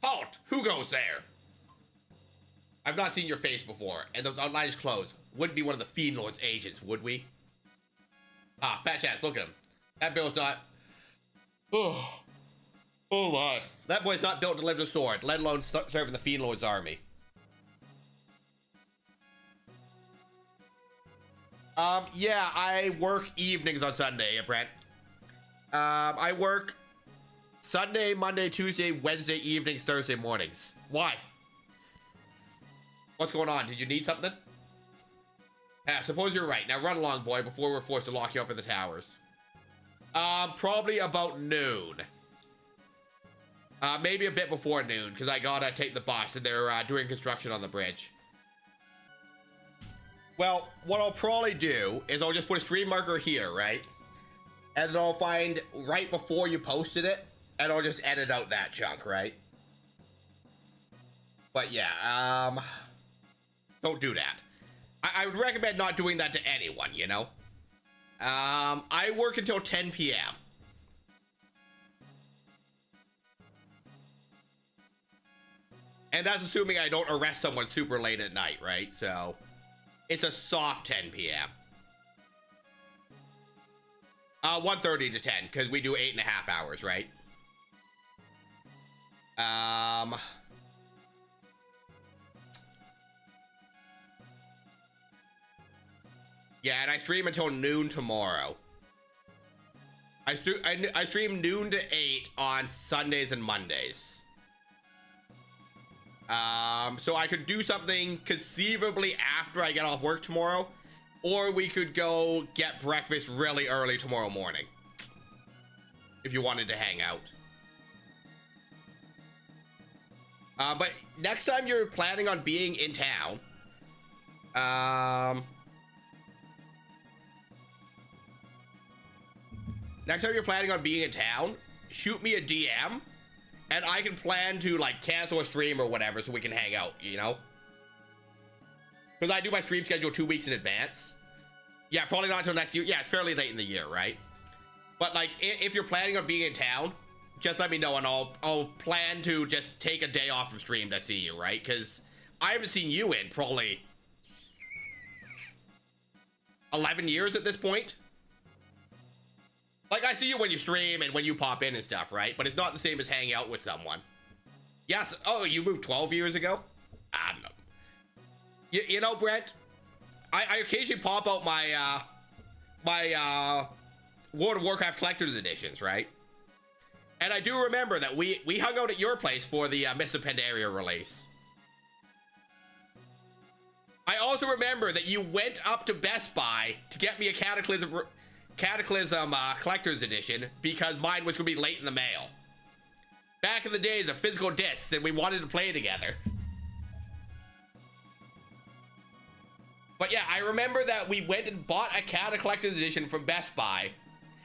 Halt! Who goes there? I've not seen your face before, and those outlandish clothes wouldn't be one of the Fiend Lord's agents, would we? Ah, fat chance, look at him. That bill's not... Oh my. That boy's not built to lift a sword, let alone serve in the Fiend Lord's army. Yeah, I work evenings on Sunday, Brent. I work Sunday, Monday, Tuesday, Wednesday evenings, Thursday mornings. Why? What's going on? Did you need something? Suppose you're right. Now run along, boy, before we're forced to lock you up in the towers. Probably about noon. Maybe a bit before noon, because I gotta take the bus, and they're doing construction on the bridge. Well, what I'll probably do is I'll just put a stream marker here, right? And then I'll find right before you posted it, and I'll just edit out that chunk, right? But yeah, don't do that. I would recommend not doing that to anyone, you know? I work until 10 p.m. And that's assuming I don't arrest someone super late at night, right? So, it's a soft 10 p.m. 1:30 to 10, because we do 8.5 hours, right? Yeah, and I stream until noon tomorrow. I stream noon to 8 on Sundays and Mondays. So I could do something conceivably after I get off work tomorrow, or we could go get breakfast really early tomorrow morning, if you wanted to hang out. But next time you're planning on being in town, shoot me a DM, and I can plan to, like, cancel a stream or whatever so we can hang out, you know? Because I do my stream schedule 2 weeks in advance. Yeah, probably not until next year. Yeah, it's fairly late in the year, right? But, like, if you're planning on being in town, just let me know, and I'll plan to just take a day off from stream to see you, right? Because I haven't seen you in probably 11 years at this point. Like, I see you when you stream and when you pop in and stuff, right? But it's not the same as hanging out with someone. Yes. Oh, you moved 12 years ago? I don't know. You know, Brent, I occasionally pop out my, World of Warcraft Collector's Editions, right? And I do remember that we hung out at your place for the Mists of Pandaria release. I also remember that you went up to Best Buy to get me a Cataclysm Collector's Edition because mine was going to be late in the mail. Back in the days of physical discs, and we wanted to play together. But yeah, I remember that we went and bought a Cata Collector's Edition from Best Buy,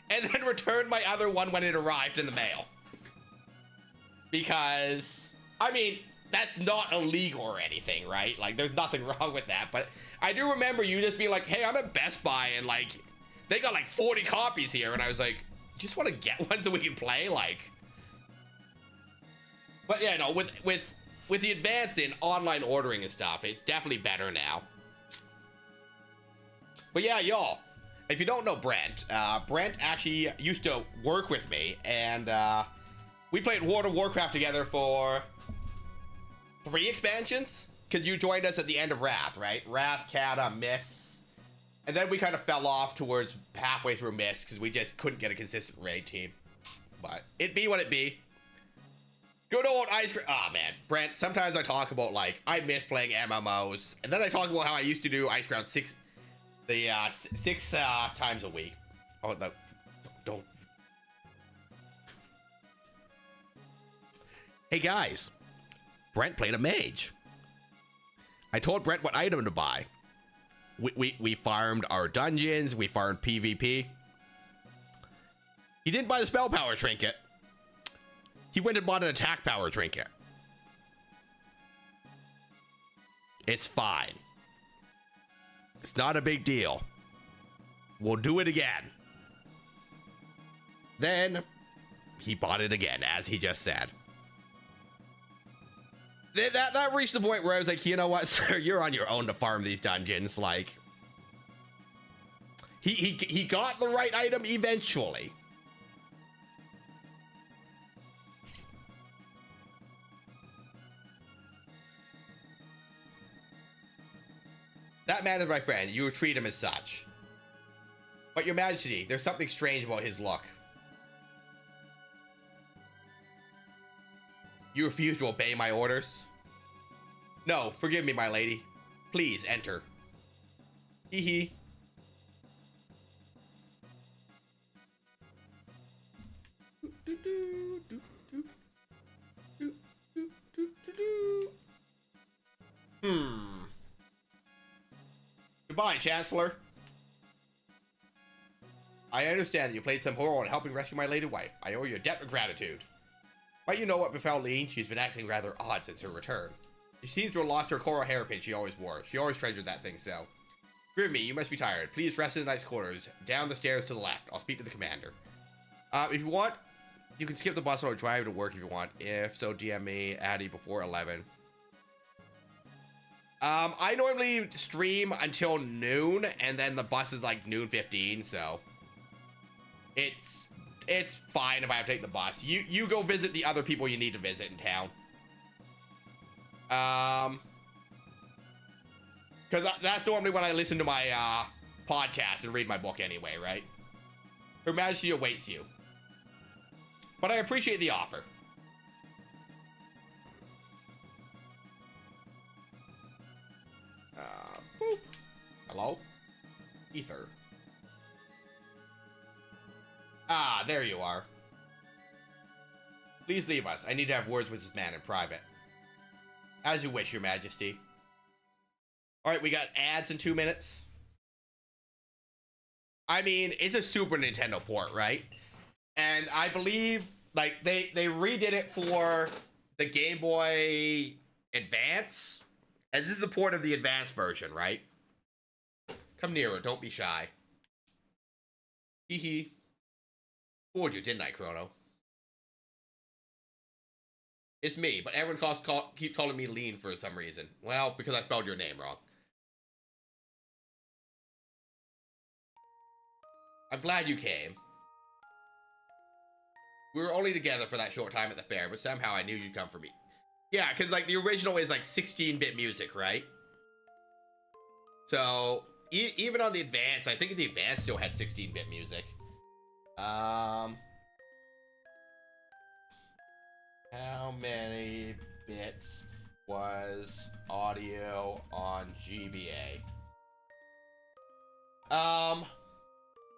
and then returned my other one when it arrived in the mail. Because, I mean, that's not illegal or anything, right? Like, there's nothing wrong with that. But I do remember you just being like, hey, I'm at Best Buy, and, like, they got, like, 40 copies here. And I was like, just want to get one so we can play, like. But, yeah, no, with the advance in online ordering and stuff, it's definitely better now. But, yeah, y'all. If you don't know Brent, Brent actually used to work with me, and we played World of Warcraft together for 3 expansions, because you joined us at the end of Wrath, right? Wrath, Cata, Mists, and then we kind of fell off towards halfway through Mists, because we just couldn't get a consistent raid team. But it be what it be. Good old Ice Cream. Oh, man. Brent, sometimes I talk about, like, I miss playing MMOs, and then I talk about how I used to do Ice Ground 6 times a week. Oh, no, don't. Hey guys, Brent played a mage. I told Brent what item to buy. We farmed our dungeons, we farmed PvP. He didn't buy the spell power trinket. He went and bought an attack power trinket. It's fine. It's not a big deal. We'll do it again. Then he bought it again, as he just said. That reached the point where I was like, you know what, sir, you're on your own to farm these dungeons. Like, he got the right item eventually. That man is my friend. You treat him as such. But your majesty, there's something strange about his look. You refuse to obey my orders? No, forgive me, my lady. Please enter. Hee hee. Goodbye, Chancellor. I understand that you played some role in helping rescue my lady wife. I owe you a debt of gratitude. But you know what befell Lean? She's been acting rather odd since her return. She seems to have lost her coral hairpin she always wore. She always treasured that thing so. Forgive me, you must be tired. Please rest in the nice quarters. Down the stairs to the left. I'll speak to the commander. If you want, you can skip the bus or drive to work if you want. If so, DM me, Addy, before 11. I normally stream until noon, and then the bus is like noon 15, so it's fine if I have to take the bus. You go visit the other people you need to visit in town. Because that's normally when I listen to my podcast and read my book anyway, right? Her Majesty awaits you. But I appreciate the offer. Boop. Hello? Ether. Ah, there you are. Please leave us. I need to have words with this man in private. As you wish, Your Majesty. Alright, we got ads in 2 minutes. I mean, it's a Super Nintendo port, right? And I believe, like, they redid it for the Game Boy Advance. And this is the port of the Advance version, right? Come nearer, don't be shy. Hee hee. Fooled you, didn't I, Chrono? It's me, but everyone keeps calling me Lean for some reason. Well, because I spelled your name wrong. I'm glad you came. We were only together for that short time at the fair, but somehow I knew you'd come for me. Yeah, because, like, the original is, like, 16-bit music, right? So, even on the Advance, I think the Advance still had 16-bit music. How many bits was audio on GBA?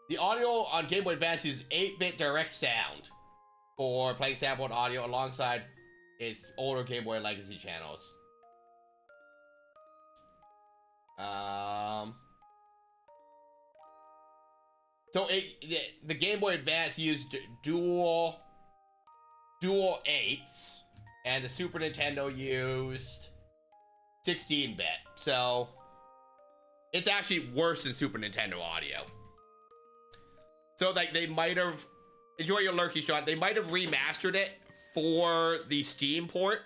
The audio on Game Boy Advance is 8-bit direct sound for playing sampled audio alongside its older Game Boy Legacy channels. So the Game Boy Advance used dual 8s, and the Super Nintendo used 16-bit. So it's actually worse than Super Nintendo audio. So like they might have, enjoy your lurky shot, they might have remastered it for the Steam port,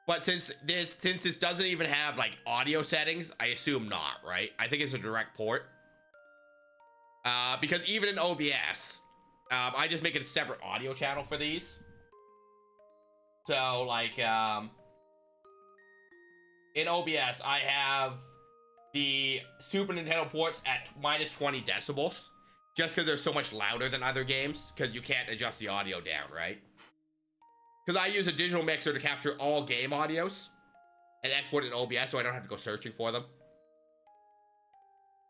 but since this doesn't even have like audio settings, I assume not, right? I think it's a direct port. Because even in OBS, I just make it a separate audio channel for these. So like in OBS, I have the Super Nintendo ports at minus 20 decibels, just because they're so much louder than other games, because you can't adjust the audio down, right? Because I use a digital mixer to capture all game audios and export it in OBS, so I don't have to go searching for them.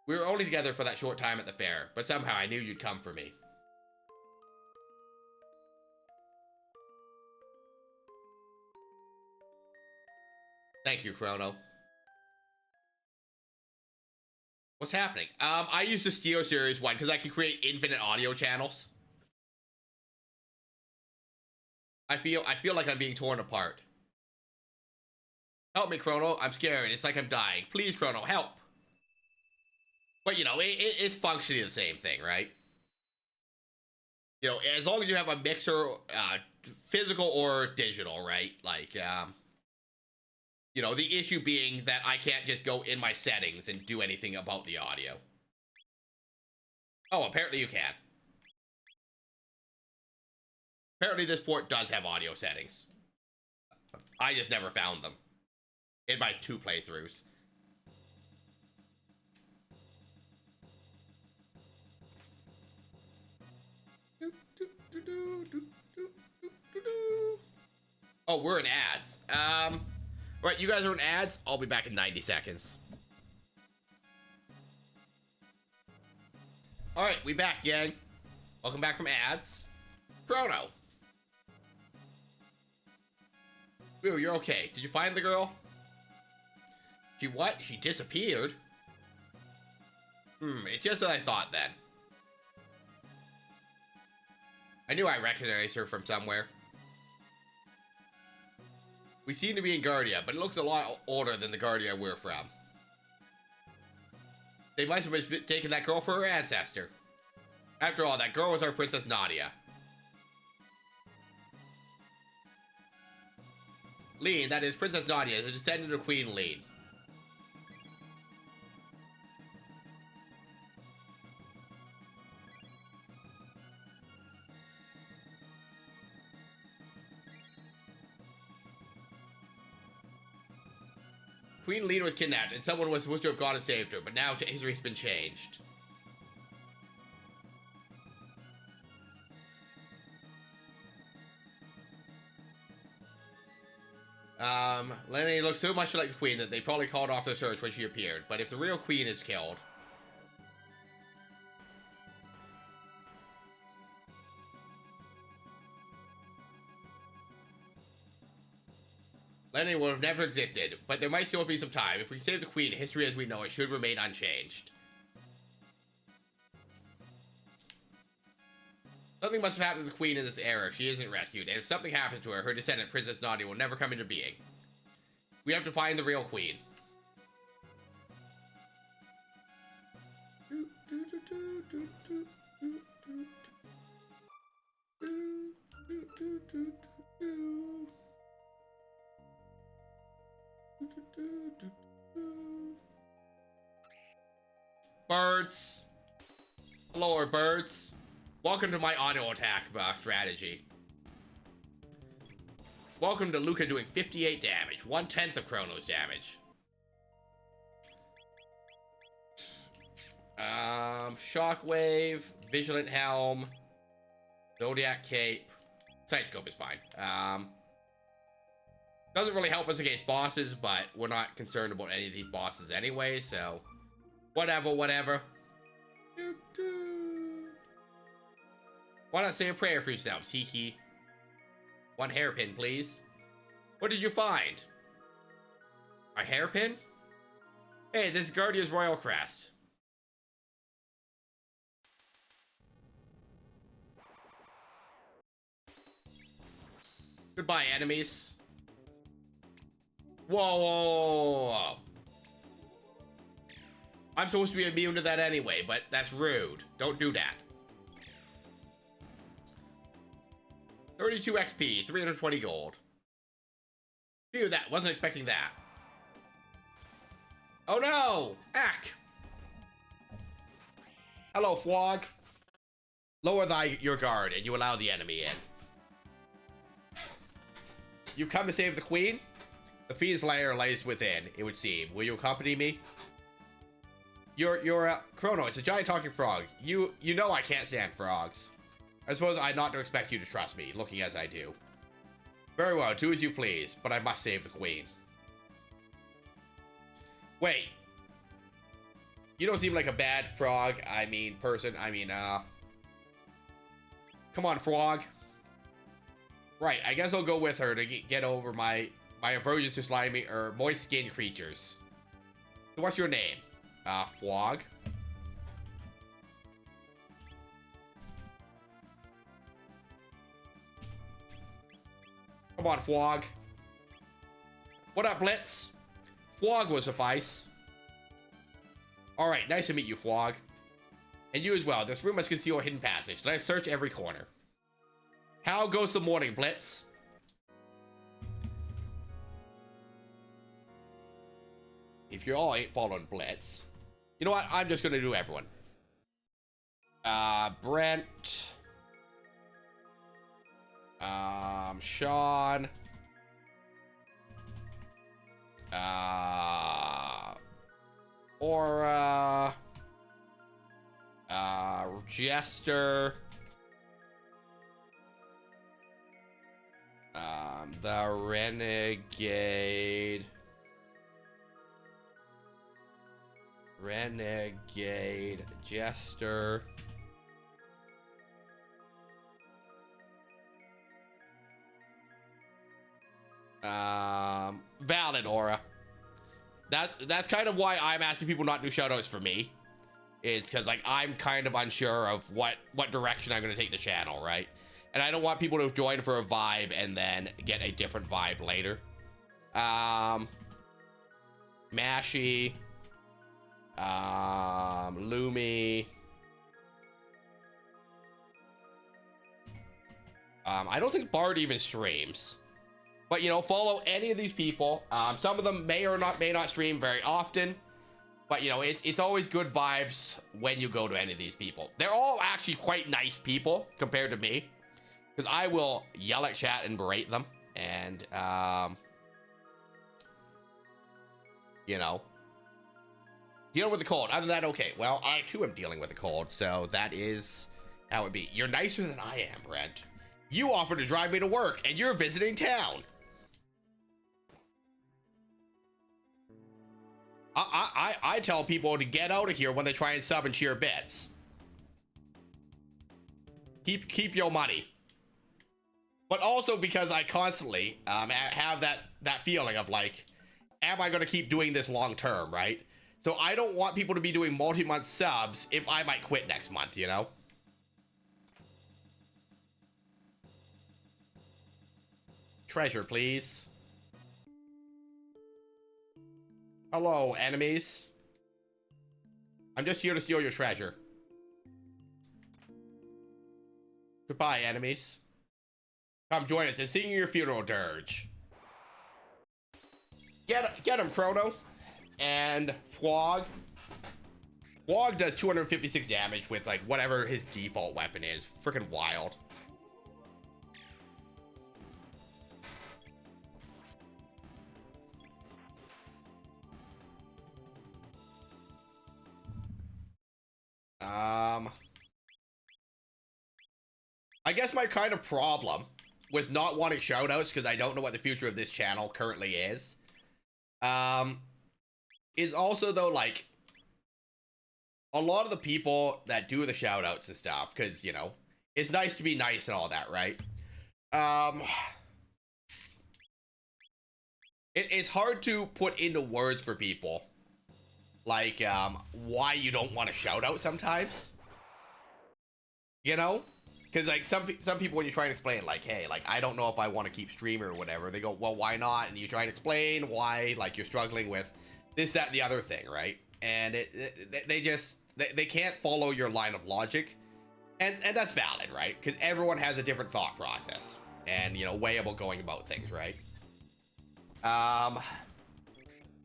We were only together for that short time at the fair, but somehow I knew you'd come for me. Thank you, Chrono. What's happening? I use the Steel Series one because I can create infinite audio channels. I feel like I'm being torn apart. Help me, Chrono. I'm scared. It's like I'm dying. Please, Chrono, help. But, you know, it's functionally the same thing, right? You know, as long as you have a mixer, physical or digital, right? Like, you know, the issue being that I can't just go in my settings and do anything about the audio. Oh, apparently you can. Apparently this port does have audio settings. I just never found them in my 2 playthroughs. Oh, we're in ads. Right, you guys are in ads. I'll be back in 90 seconds. All right, we back, gang. Welcome back from ads. Chrono. Ooh, you're okay. Did you find the girl? She what? She disappeared? It's just as I thought then. I knew I recognized her from somewhere. We seem to be in Guardia, but it looks a lot older than the Guardia we're from. They might have been taking that girl for her ancestor. After all, that girl was our Princess Nadia. Lean, that is Princess Nadia, the descendant of Queen Lean. Queen Lean was kidnapped, and someone was supposed to have gone and saved her, but now history's been changed. Lenny looks so much like the Queen that they probably called off their search when she appeared, but if the real Queen is killed... Lenny would have never existed, but there might still be some time. If we save the Queen, history as we know it should remain unchanged. Something must have happened to the Queen in this era if she isn't rescued, and if something happens to her, her descendant, Princess Nadia, will never come into being. We have to find the real Queen. Birds. Hello, birds. Welcome to my auto attack strategy. Welcome to Luca doing 58 damage, 1/10 of Chrono's damage. Shockwave, Vigilant Helm, Zodiac Cape, Sightscope is fine. Doesn't really help us against bosses, but we're not concerned about any of these bosses anyway, so whatever. Why not say a prayer for yourselves? Hee hee. 1 hairpin, please. What did you find? A hairpin? Hey, this is Guardia's Royal Crest. Goodbye, enemies. Whoa. I'm supposed to be immune to that anyway, but that's rude. Don't do that. 32 XP, 320 gold. Phew, that wasn't expecting that. Oh no! Ack! Hello, Flog. Lower your guard and you allow the enemy in. You've come to save the Queen? The Fiend's lair lies within, it would seem. Will you accompany me? You're Chrono, it's a giant talking frog. You know I can't stand frogs. I suppose I'd not to expect you to trust me, looking as I do. Very well, do as you please, but I must save the Queen. Wait. You don't seem like a bad frog, person, come on, frog. Right, I guess I'll go with her to get over my aversion to slimy or moist skin creatures. So what's your name? Flog. Come on, Fwog. What up, Blitz? Fwog will suffice. All right, nice to meet you, Fwog. And you as well. This room must conceal a hidden passage. Let us search every corner. How goes the morning, Blitz? If you all ain't following Blitz, you know what? I'm just gonna do everyone. Brent. Sean. Aura. Jester. The Renegade. Jester. Valid, Aura. That's kind of why I'm asking people not to do shoutouts for me. It's because like I'm kind of unsure of what direction I'm going to take the channel, right? And I don't want people to join for a vibe and then get a different vibe later. Mashy. Lumi. I don't think Bard even streams. But, you know, follow any of these people. Some of them may not stream very often. But, you know, it's always good vibes when you go to any of these people. They're all actually quite nice people compared to me. Because I will yell at chat and berate them. And, you know, deal with the cold. Other than that, okay. Well, I too am dealing with the cold. So that is how it be. You're nicer than I am, Brent. You offered to drive me to work and you're visiting town. I tell people to get out of here when they try and sub and cheer bits. Keep your money. But also because I constantly have that feeling of like, am I going to keep doing this long term, right? So I don't want people to be doing multi-month subs if I might quit next month, you know? Treasure, please. Hello, enemies. I'm just here to steal your treasure. Goodbye, enemies. Come join us in singing your funeral dirge. Get him, Chrono. And Fwog. Fwog does 256 damage with, like, whatever his default weapon is. Freaking wild. I guess my kind of problem with not wanting shoutouts, because I don't know what the future of this channel currently is also, though, like, a lot of the people that do the shoutouts and stuff, because, you know, it's nice to be nice and all that, right? It's hard to put into words for people, like, why you don't want to shout out sometimes, you know? Because, like, some people, when you try and explain, like, hey, like, I don't know if I want to keep streaming or whatever, they go, well, why not? And you try and explain why, like, you're struggling with this, that, and the other thing, right? And they can't follow your line of logic. And that's valid, right? Because everyone has a different thought process and, you know, way about going about things, right?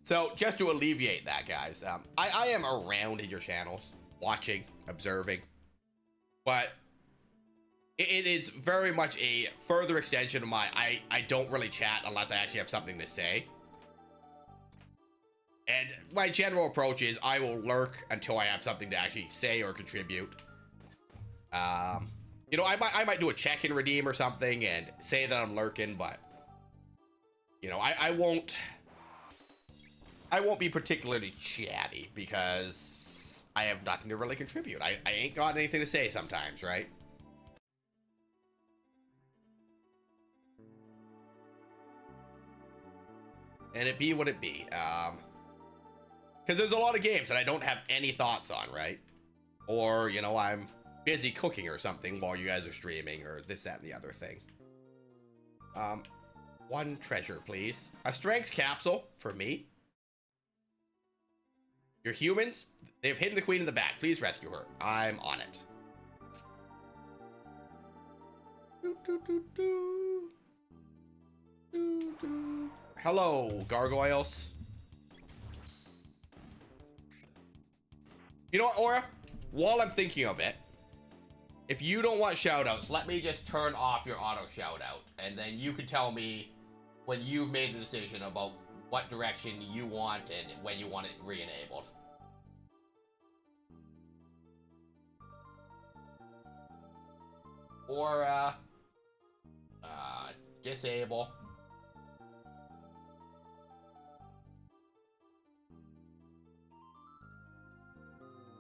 So, just to alleviate that, guys, I am around in your channels, watching, observing, but it is very much a further extension of my, I don't really chat unless I actually have something to say. And my general approach is I will lurk until I have something to actually say or contribute. You know, I might do a check and redeem or something and say that I'm lurking, but, you know, I won't be particularly chatty because I have nothing to really contribute. I ain't got anything to say sometimes, right? And it be what it be. Because there's a lot of games that I don't have any thoughts on, right? Or, you know, I'm busy cooking or something while you guys are streaming or this, that, and the other thing. One treasure, please. A strengths capsule for me. Your humans, they've hidden the queen in the back. Please rescue her. I'm on it. Hello, gargoyles. You know what, Aura? While I'm thinking of it, if you don't want shoutouts, let me just turn off your auto shoutout, and then you can tell me when you've made a decision about what direction you want and when you want it re-enabled. Or, disable.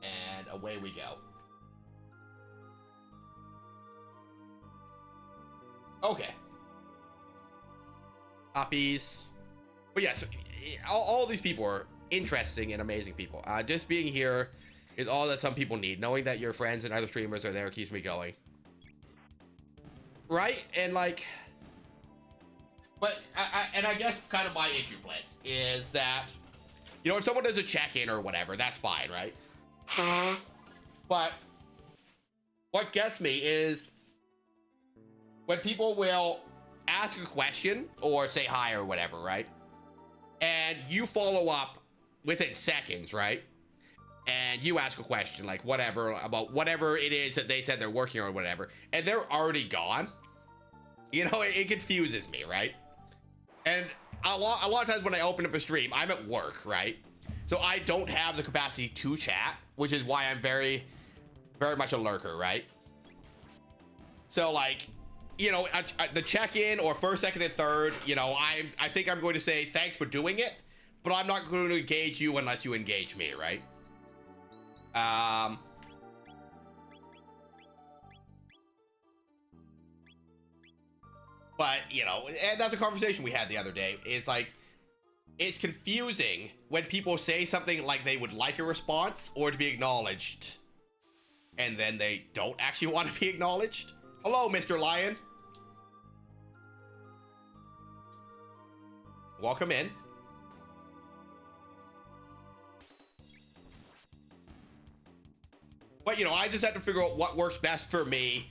And away we go. Okay. Copies. But yeah, so all these people are interesting and amazing people. Just being here is all that some people need. Knowing that your friends and other streamers are there keeps me going. Right? And like... But, I guess kind of my issue, Blitz, is that, you know, if someone does a check-in or whatever, that's fine, right? But what gets me is when people will ask a question or say hi or whatever, right? And you follow up within seconds, right? And you ask a question, like whatever, about whatever it is that they said they're working on or whatever, and they're already gone. You know, it confuses me, right? And a lot of times when I open up a stream, I'm at work, right? So I don't have the capacity to chat, which is why I'm very, very much a lurker, right? So like, you know, the check-in or first, second, and third, you know, I think I'm going to say thanks for doing it, but I'm not going to engage you unless you engage me, right? But, you know, and that's a conversation we had the other day. It's like, it's confusing when people say something like they would like a response or to be acknowledged, and then they don't actually want to be acknowledged. Hello, Mr. Lion. Welcome in. But, you know, I just have to figure out what works best for me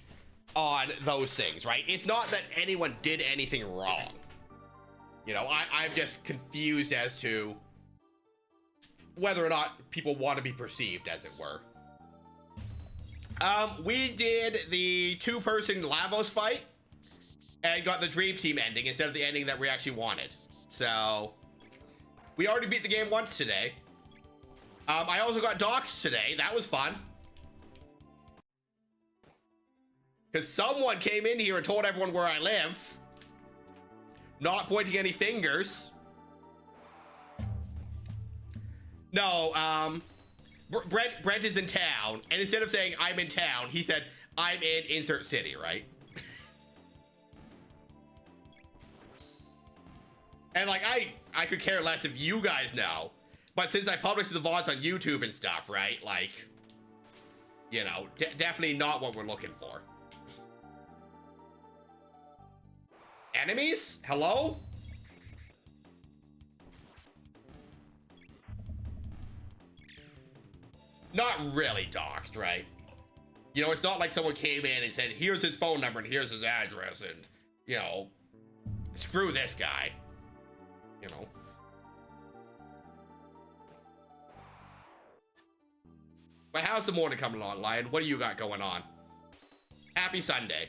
on those things, right? It's not that anyone did anything wrong. You know, I'm just confused as to whether or not people want to be perceived, as it were. We did the two-person Lavos fight and got the Dream Team ending instead of the ending that we actually wanted. So, we already beat the game once today. I also got doxxed today. That was fun. Because someone came in here and told everyone where I live. Not pointing any fingers. No, Brent is in town. And instead of saying, I'm in town, he said, I'm in insert city, right? And like, I could care less if you guys know. But since I publish the VODs on YouTube and stuff, right? Like, you know, definitely not what we're looking for. Enemies? Hello? Not really doxed, right? You know, it's not like someone came in and said, here's his phone number and here's his address and, you know, screw this guy. You know. But how's the morning coming along, Lion? What do you got going on? Happy Sunday.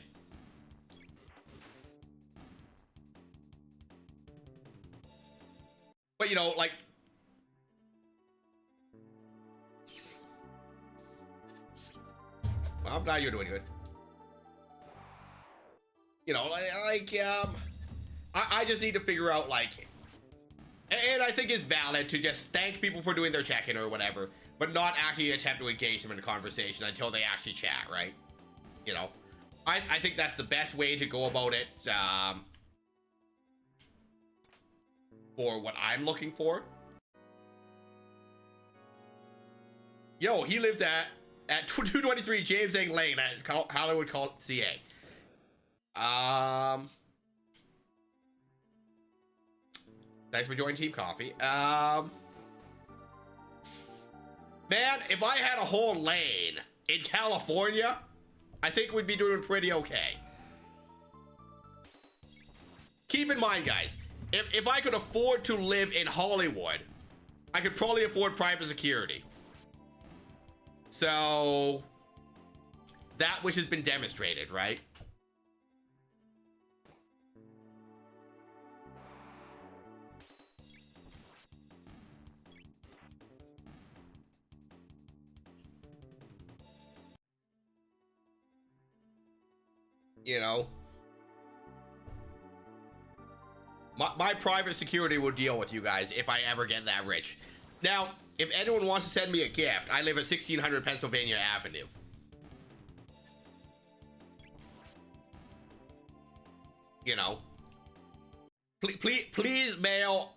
But, you know, like... Well, I'm glad you're doing good. You know, I just need to figure out, like... And I think it's valid to just thank people for doing their check-in or whatever, but not actually attempt to engage them in a conversation until they actually chat, right? You know? I think that's the best way to go about it, for what I'm looking for. Yo, he lives at 223 James Ang Lane at Hollywood CA. Thanks for joining Team Coffee. Man, if I had a whole lane in California, I think we'd be doing pretty okay. Keep in mind, guys, if I could afford to live in Hollywood, I could probably afford private security. So, that which has been demonstrated, right? You know, my private security will deal with you guys if I ever get that rich. Now, if anyone wants to send me a gift, I live at 1600 Pennsylvania Avenue. You know, please mail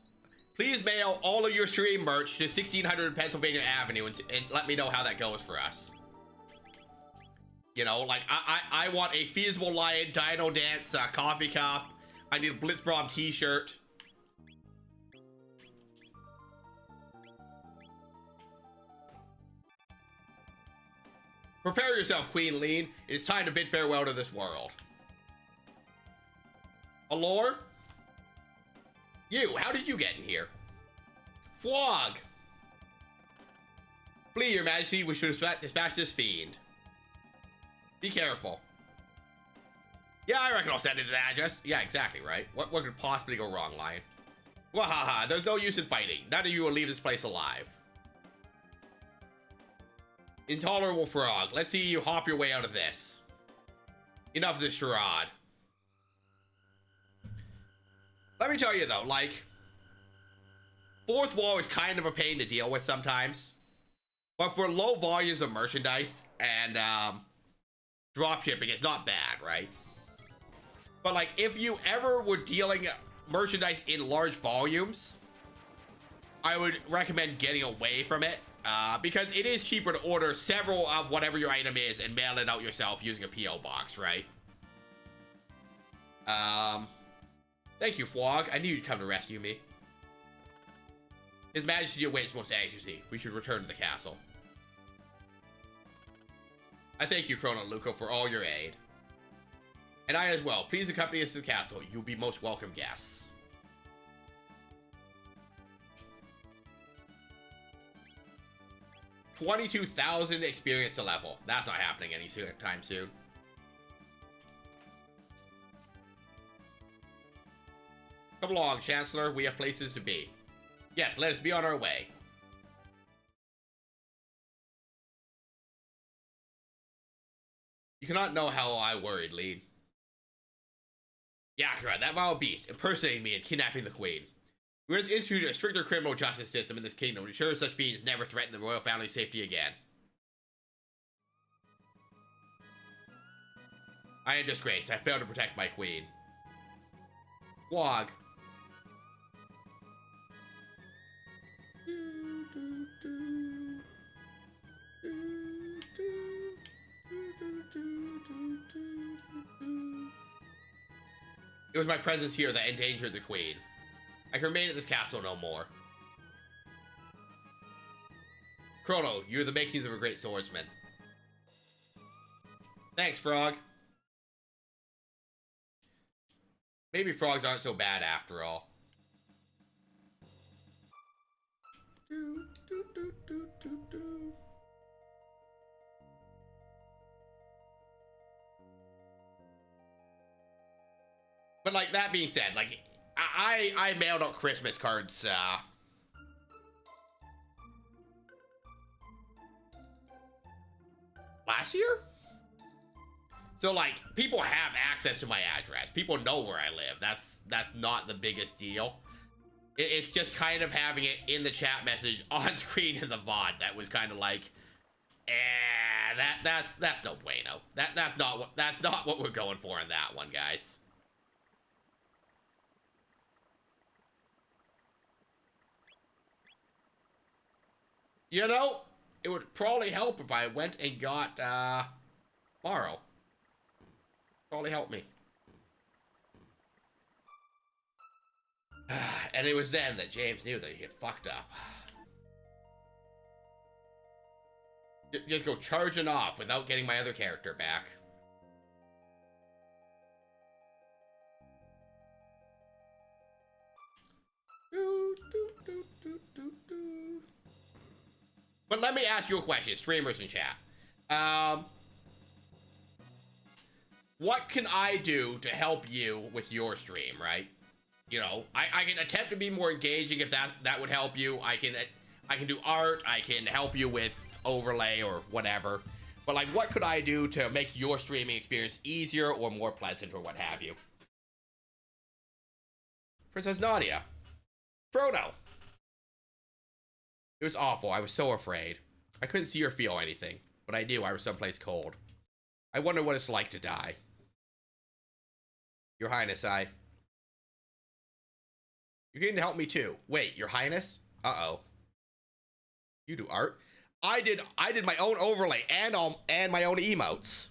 all of your stream merch to 1600 Pennsylvania Avenue and let me know how that goes for us. You know, like, I want a Feasible Lion Dino Dance coffee cup. I need a Blitzbrom t-shirt. Prepare yourself, Queen Lean. It's time to bid farewell to this world. Allure? You, how did you get in here? Flog! Flee, your majesty, we should dispatch this fiend. Be careful. Yeah, I reckon I'll send it to the address. Yeah, exactly, right? What could possibly go wrong, Lion? Wahaha, there's no use in fighting. None of you will leave this place alive. Intolerable frog, let's see you hop your way out of this. Enough of this charade. Let me tell you though, like, fourth wall is kind of a pain to deal with sometimes. But for low volumes of merchandise and drop shipping, it's not bad, right? But like, if you ever were dealing merchandise in large volumes, I would recommend getting away from it because it is cheaper to order several of whatever your item is and mail it out yourself using a PO box, right? Thank you, Flog. I knew you'd come to rescue me. His Majesty awaits most anxiously. We should return to the castle. I thank you, Chrono and Luco, for all your aid. And I as well. Please accompany us to the castle. You'll be most welcome guests. $22,000 experience to level. That's not happening anytime soon. Come along, Chancellor. We have places to be. Yes, let us be on our way. You cannot know how I worried, Lead. Yakura, that vile beast, impersonating me and kidnapping the queen. We must institute a stricter criminal justice system in this kingdom to ensure such fiends never threaten the royal family's safety again. I am disgraced. I failed to protect my queen. Wog. It was my presence here that endangered the queen. I can remain at this castle no more. Chrono, you're the makings of a great swordsman. Thanks, Frog. Maybe frogs aren't so bad after all. But like, that being said, like, I mailed out Christmas cards last year? So like, people have access to my address. People know where I live. That's not the biggest deal. It's just kind of having it in the chat message on screen in the VOD that was kind of like, that's no bueno. That's not what we're going for in that one, guys. You know, it would probably help if I went and got Morrow. Probably help me. And it was then that James knew that he had fucked up. Just go charging off without getting my other character back. But let me ask you a question, streamers in chat. What can I do to help you with your stream, right? You know, I can attempt to be more engaging if that would help you. I can do art, I can help you with overlay or whatever. But like, what could I do to make your streaming experience easier or more pleasant or what have you? Princess Nadia. Chrono. It was awful. I was so afraid. I couldn't see or feel anything, but I knew I was someplace cold. I wonder what it's like to die. Your Highness, You're getting to help me too. Wait, Your Highness? Uh-oh. You do art? I did my own overlay and my own emotes.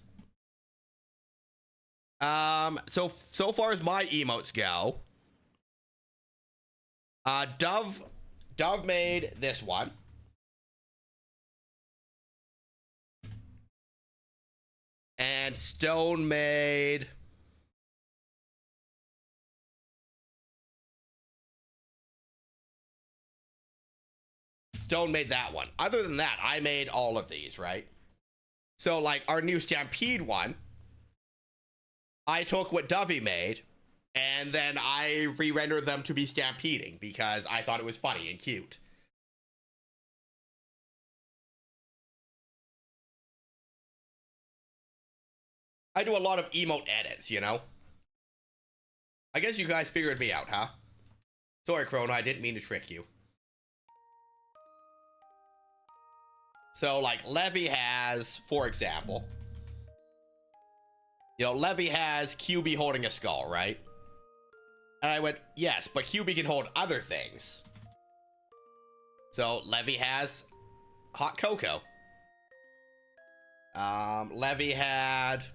So far as my emotes go, Dove made this one. And Stone made that one. Other than that, I made all of these, right? So like our new Stampede one, I took what Dovey made and then I re-rendered them to be stampeding because I thought it was funny and cute. I do a lot of emote edits, you know? I guess you guys figured me out, huh? Sorry, Chrono, I didn't mean to trick you. So, like, Levy has, for example, you know, Levy has QB holding a skull, right? And I went, yes, but QB can hold other things. So, Levy has hot cocoa. Levy has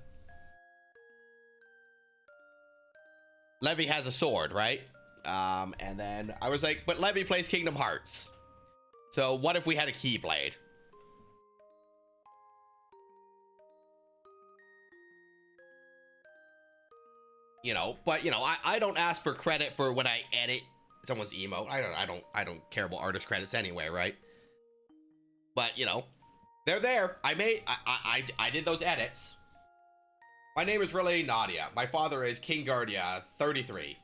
a sword, right? And then I was like, but Levy plays Kingdom Hearts. So what if we had a Keyblade? You know, but you know, I don't ask for credit for when I edit someone's emote. I don't care about artist credits anyway, right? But you know, they're there. I did those edits. My name is really Nadia. My father is King Guardia, 33.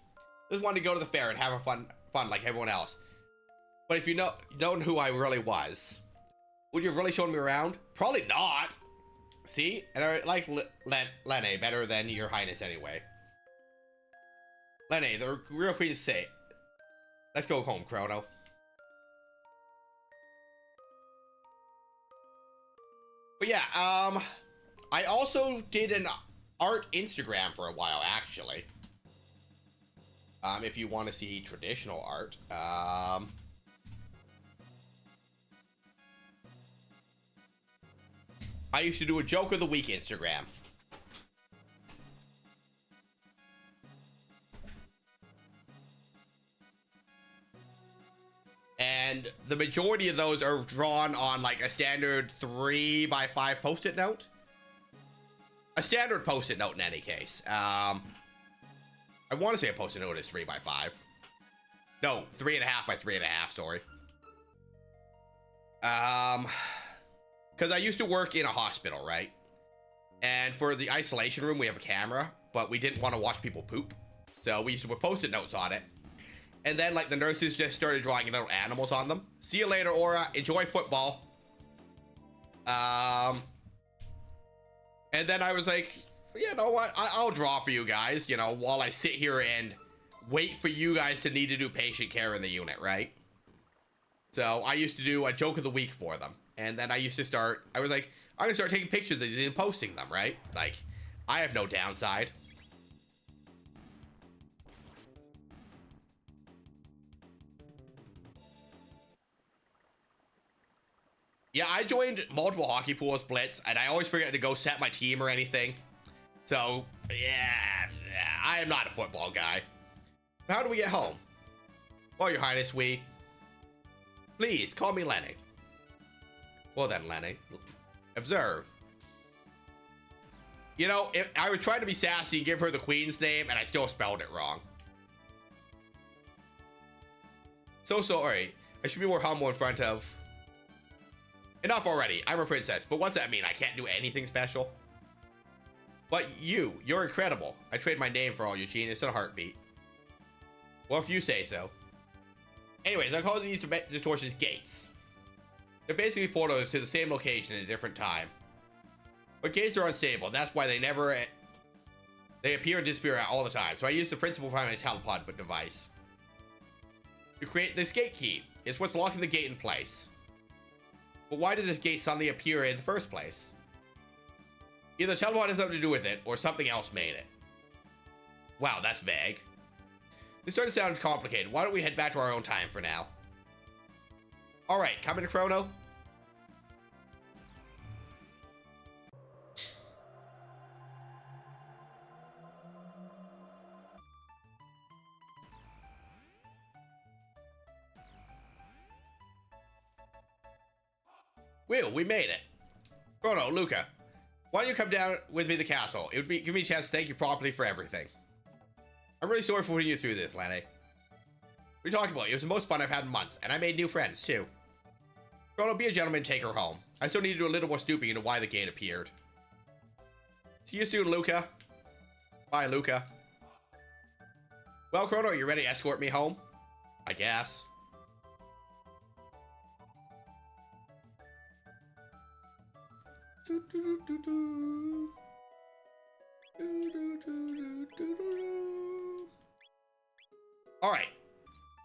Just wanted to go to the fair and have a fun like everyone else. But if you known who I really was, would you have really shown me around? Probably not. See? And I like Lene better than Your Highness anyway. Lene, the real queen say, let's go home, Chrono. But yeah, I also did an art Instagram for a while, actually. If you want to see traditional art, I used to do a joke of the week Instagram. And the majority of those are drawn on like a standard 3x5 post-it note. A standard post-it note in any case. I want to say a post-it note is 3x5. No, 3.5x3.5, sorry. Because I used to work in a hospital, right? And for the isolation room, we have a camera, but we didn't want to watch people poop. So we used to put post-it notes on it. And then, like, the nurses just started drawing little animals on them. See you later, Aura. Enjoy football. And then I was like, you know what? I'll draw for you guys, you know, while I sit here and wait for you guys to need to do patient care in the unit, right? So I used to do a joke of the week for them. And then I used to start, I was like, I'm going to start taking pictures of these and posting them, right? Like, I have no downside. Yeah, I joined multiple hockey pool splits, and I always forget to go set my team or anything. So, yeah, I am not a football guy. How do we get home? Well, Your Highness, we... Please, call me Lenny. Well then, Lenny. Observe. You know, if I would try to be sassy and give her the Queen's name, and I still spelled it wrong. So sorry. I should be more humble in front of... Enough already. I'm a princess, but what's that mean? I can't do anything special? But you're incredible. I trade my name for all your genius in a heartbeat. Well, if you say so. Anyways, I call these distortions gates. They're basically portals to the same location at a different time. But gates are unstable. That's why they appear and disappear all the time. So I use the principle behind my telepod device. To create this gate key. It's what's locking the gate in place. But why did this gate suddenly appear in the first place? Either telepod has something to do with it, or something else made it. Wow, that's vague. This started to sound complicated. Why don't we head back to our own time for now? Alright, coming to Chrono. Will, we made it. Chrono, Luca, why don't you come down with me to the castle? It would give me a chance to thank you properly for everything. I'm really sorry for putting you through this, Lenny. We talked about it. It was the most fun I've had in months, and I made new friends, too. Chrono, be a gentleman and take her home. I still need to do a little more snooping into why the gate appeared. See you soon, Luca. Bye, Luca. Well, Chrono, are you ready to escort me home? I guess. Alright,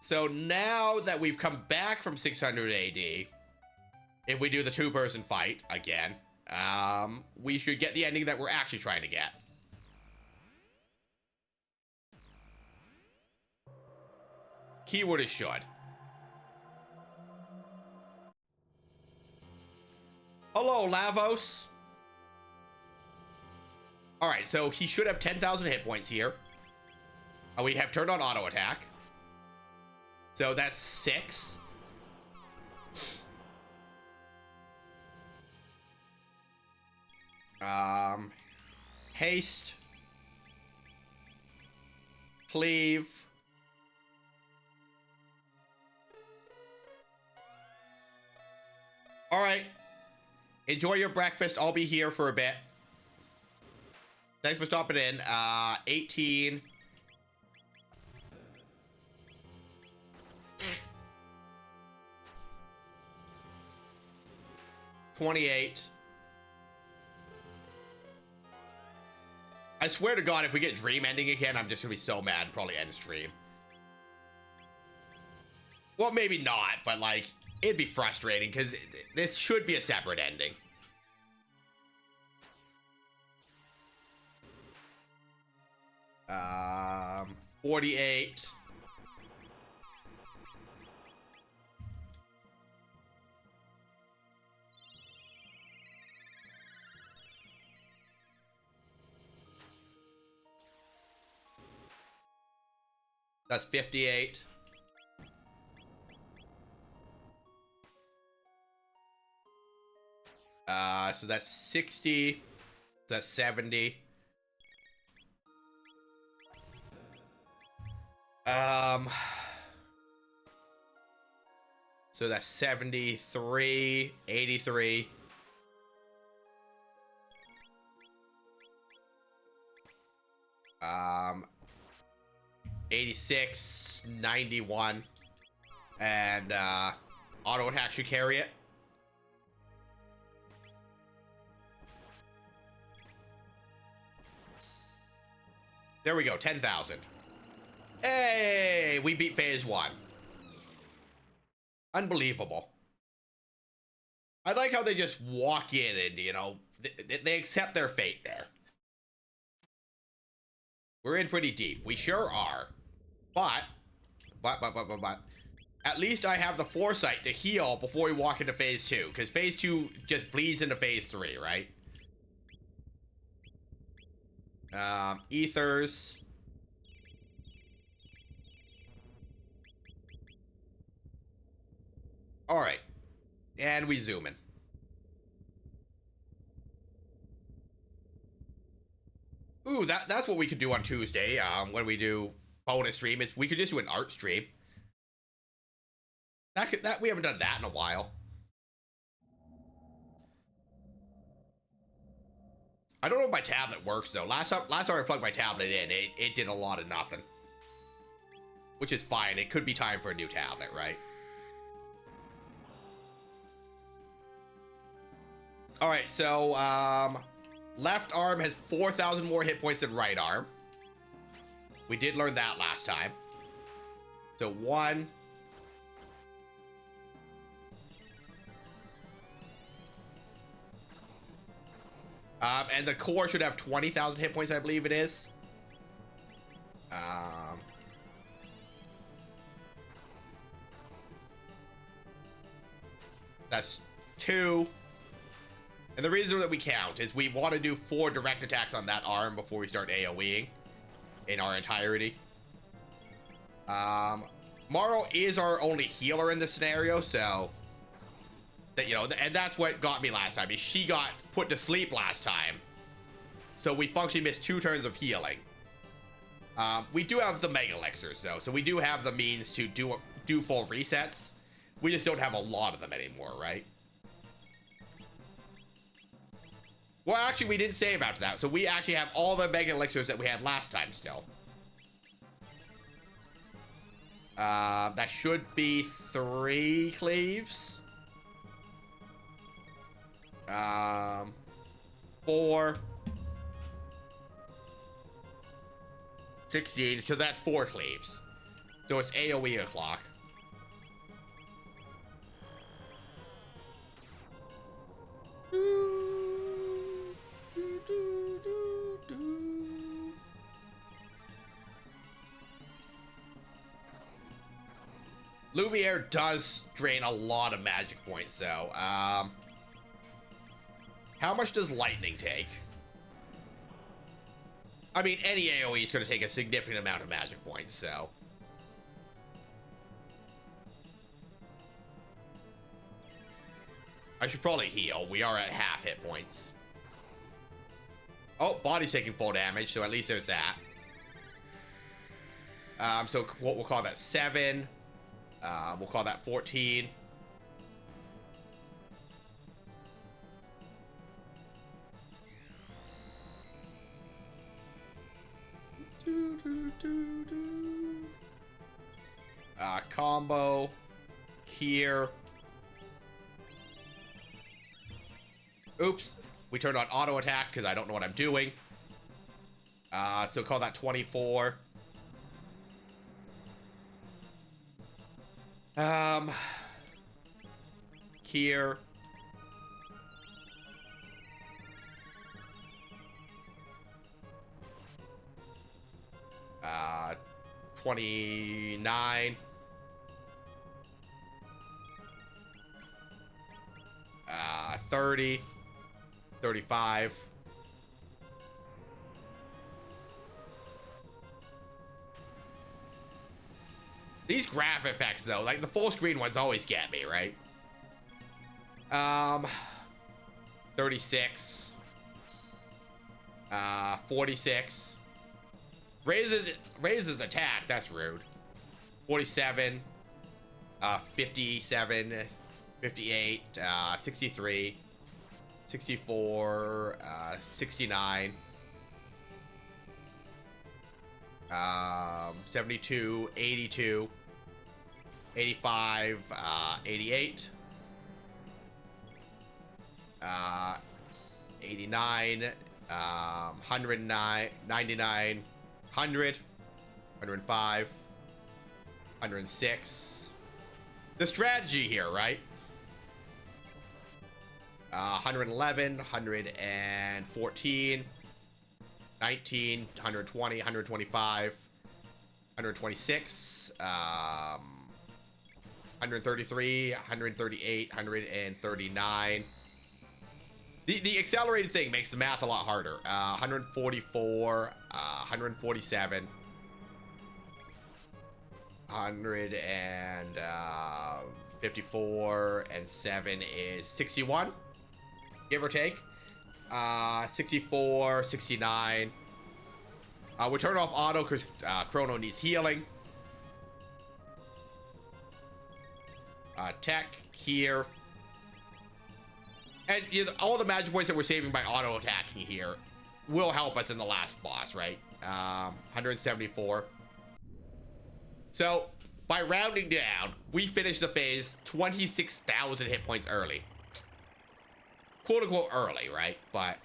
so now that we've come back from 600 AD, if we do the two-person fight again, we should get the ending that we're actually trying to get. Keyword is should. Hello, Lavos. Alright, so he should have 10,000 hit points here. We have turned on auto attack. So that's 6. Haste. Cleave. Alright. Enjoy your breakfast. I'll be here for a bit. Thanks for stopping in. 18. $28. I swear to God, if we get dream ending again, I'm just gonna be so mad and probably end stream. Well, maybe not, but like, it'd be frustrating because this should be a separate ending. Um, 48. That's 58. So that's 60. That's 70. So that's 73, 83. Um, 86, 91. And, auto attack should carry it. There we go, 10,000. Hey, we beat phase 1. Unbelievable. I like how they just walk in and, you know, they accept their fate there. We're in pretty deep. We sure are. But, at least I have the foresight to heal before we walk into phase 2. Because phase 2 just bleeds into phase 3, right? Ethers. All right, and we zoom in. Ooh, that's what we could do on Tuesday. When we do bonus stream, we could just do an art stream. That we haven't done that in a while. I don't know if my tablet works though. Last time I plugged my tablet in, it did a lot of nothing, which is fine. It could be time for a new tablet, right? All right, so left arm has 4,000 more hit points than right arm. We did learn that last time. So 1. And the core should have 20,000 hit points, I believe it is. That's 2. And the reason that we count is we want to do 4 direct attacks on that arm before we start AoEing in our entirety. Morrow is our only healer in this scenario, so that, you know, and that's what got me last time. Is she got put to sleep last time, so we functionally missed 2 turns of healing. We do have the Mega Elixirs though, so we do have the means to do full resets. We just don't have a lot of them anymore, right? Well, actually, we didn't save after that, so we actually have all the Mega Elixirs that we had last time still. That should be 3 cleaves. 4. 16, so that's 4 cleaves. So it's AoE o'clock. Lumiere does drain a lot of magic points, though. How much does lightning take? I mean, any AoE is going to take a significant amount of magic points, so. I should probably heal. We are at half hit points. Oh, body's taking full damage, so at least there's that. So what we'll call that 7. We'll call that 14. Combo here. Oops, we turned on auto attack because I don't know what I'm doing. So call that 24. Here. 29. 30. 35. These graph effects, though, like the full screen ones always get me, right? 36. 46. Raises attack, that's rude. 47. 57. 58. 63. 64. 69. 72, 82, 85, 88, 89, 109, 99, 100, 105, 106. The strategy here, right? 111, 114, 19, 120, 125, 126, 133, 138, 139. The accelerated thing makes the math a lot harder. 144, 147, 150, 54 and 7 is 61, give or take. 64, 69. We'll turn off auto because Chrono needs healing. Tech here. And you know, all the magic points that we're saving by auto attacking here will help us in the last boss, right? 174. So, by rounding down, we finished the phase 26,000 hit points early. Quote unquote early, right? But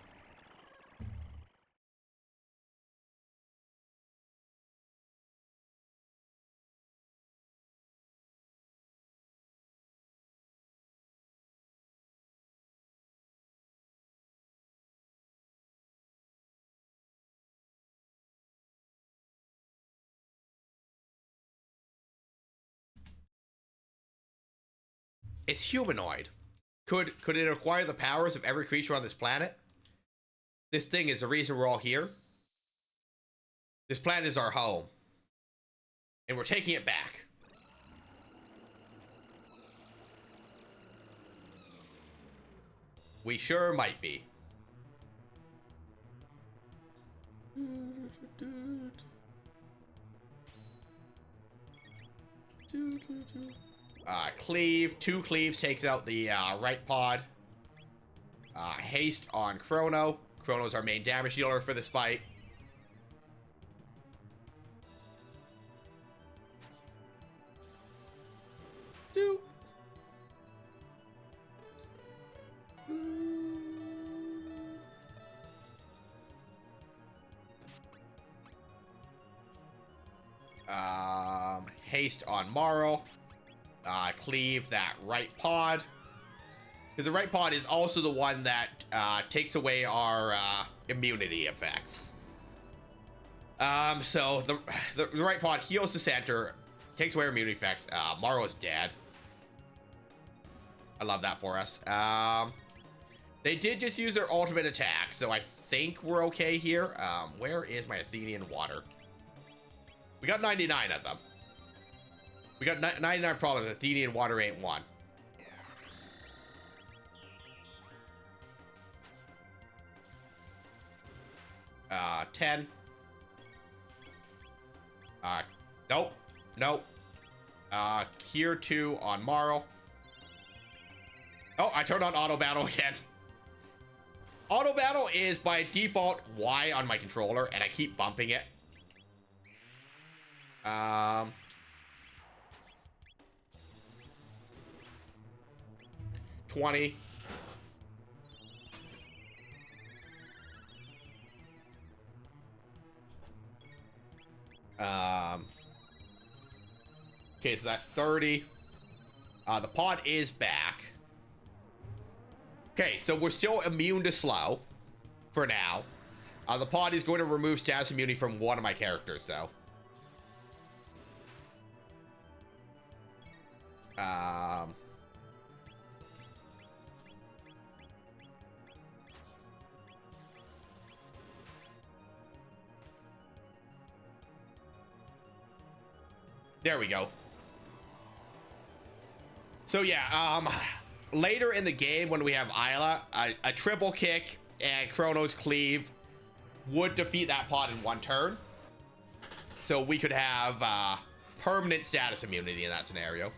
it's humanoid. Could it acquire the powers of every creature on this planet? This thing is the reason we're all here. This planet is our home. And we're taking it back. We sure might be. Cleave. 2 cleaves takes out the right pod. Haste on Chrono. Chrono's our main damage dealer for this fight. Two. Haste on Morrow. Cleave that right pod. Because the right pod is also the one that takes away our immunity effects. So the right pod heals the center, takes away our immunity effects. Morrow's dead. I love that for us. They did just use their ultimate attack, so I think we're okay here. Where is my Athenian water? We got 99 of them. We got 99 problems. Athenian water ain't one. Uh, 10. Nope. Nope. Here 2 on Morrow. Oh, I turned on auto battle again. Auto battle is by default Y on my controller, and I keep bumping it. 20. Okay, so that's 30. The pod is back. Okay, so we're still immune to slow for now. The pod is going to remove status immunity from one of my characters, though. There we go. So yeah, later in the game when we have Isla, a triple kick and Chrono's cleave would defeat that pod in 1 turn. So we could have permanent status immunity in that scenario.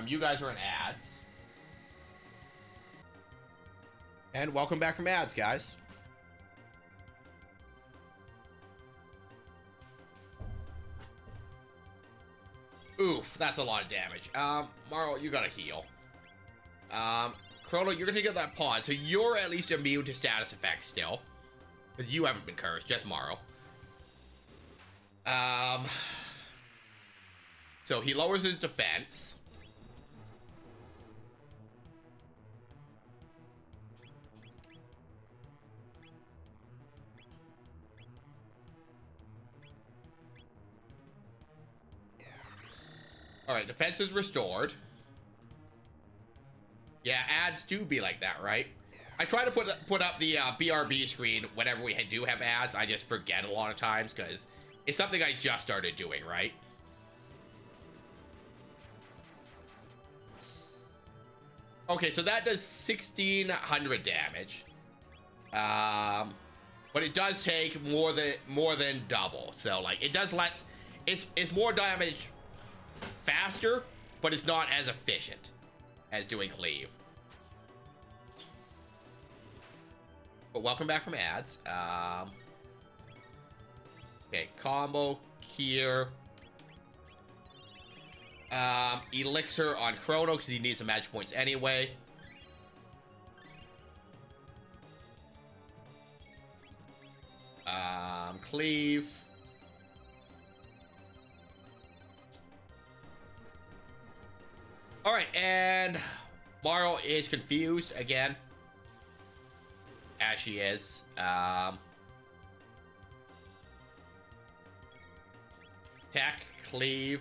You guys are in ads. And welcome back from ads, guys. Oof, that's a lot of damage. Morrow, you gotta heal. Chrono, you're gonna get that pod, so you're at least immune to status effects still. Because you haven't been cursed, just Morrow. So he lowers his defense. Alright, defense is restored. Yeah, ads do be like that, right? I try to put up the BRB screen whenever we do have ads. I just forget a lot of times because it's something I just started doing, right? Okay, so that does 1,600 damage. But it does take more than double. So like it does let it's more damage faster, but it's not as efficient as doing cleave. But welcome back from ads. Okay, combo here. Elixir on Chrono because he needs some magic points anyway. Cleave. All right, and Maro is confused again, as she is. Tech, cleave.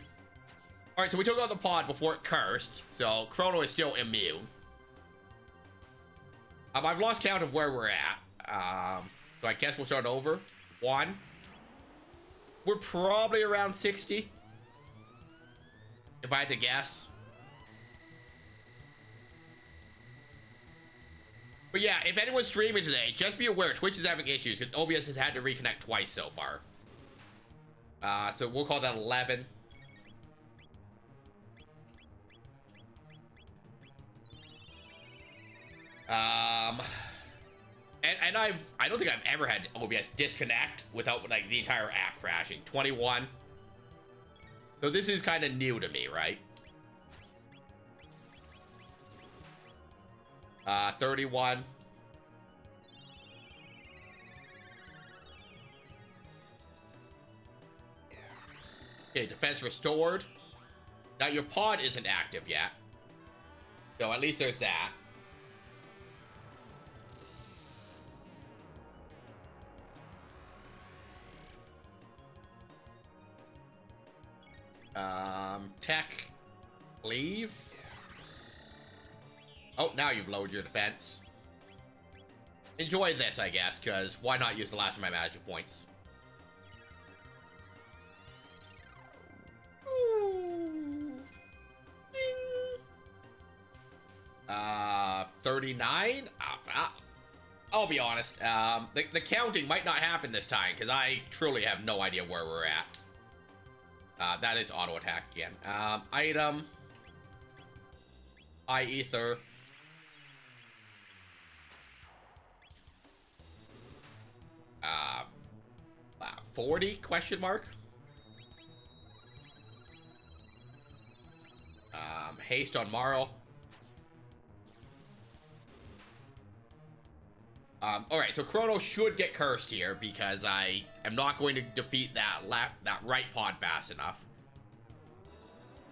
All right, so we took out the pod before it cursed, so Chrono is still immune. I've lost count of where we're at. So I guess we'll start over. 1. We're probably around 60, if I had to guess. But yeah, if anyone's streaming today, just be aware Twitch is having issues because OBS has had to reconnect twice so far. So we'll call that 11. And I don't think I've ever had OBS disconnect without like the entire app crashing. 21. So this is kind of new to me, right? 31. Okay, defense restored. Now your pod isn't active yet. So at least there's that. Tech, leave. Oh, now you've lowered your defense. Enjoy this, I guess, because why not use the last of my magic points? 39? I'll be honest. The counting might not happen this time, because I truly have no idea where we're at. That is auto attack again. Item. High ether. 40 question mark. Haste on Marl. All right, so Chrono should get cursed here because I am not going to defeat that right pod fast enough.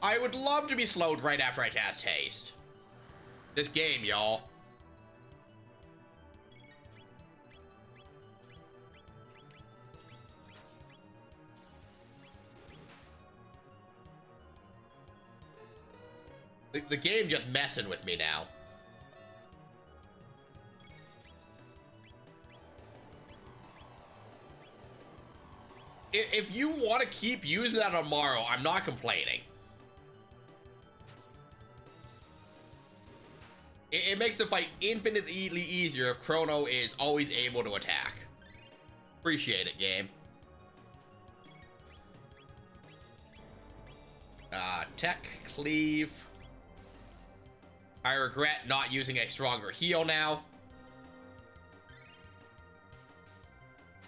I would love to be slowed right after I cast haste. This game, y'all. The game just messing with me now. If you want to keep using that on Morrow, I'm not complaining. It makes the fight infinitely easier if Chrono is always able to attack. Appreciate it, game. Tech, cleave. I regret not using a stronger heal now.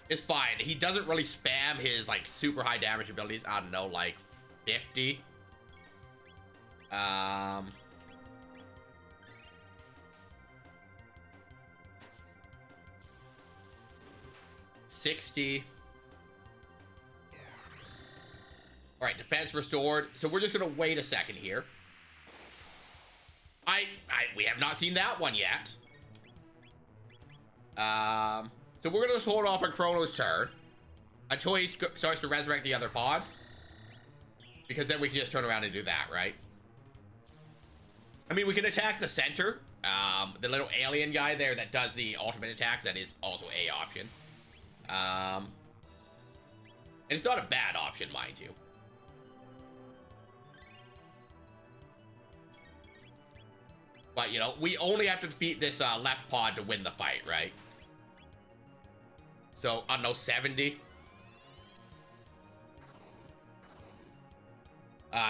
It's fine. He doesn't really spam his, like, super high damage abilities. I don't know, like, 50. 60. All right, defense restored. So we're just gonna wait a second here. We have not seen that one yet. So we're gonna just hold off on Chrono's turn until he starts to resurrect the other pod, because then we can just turn around and do that, right? I mean, we can attack the center, the little alien guy there that does the ultimate attacks. That is also a option. And it's not a bad option, mind you. But, you know, we only have to defeat this left pod to win the fight, right? So, I don't know, 70.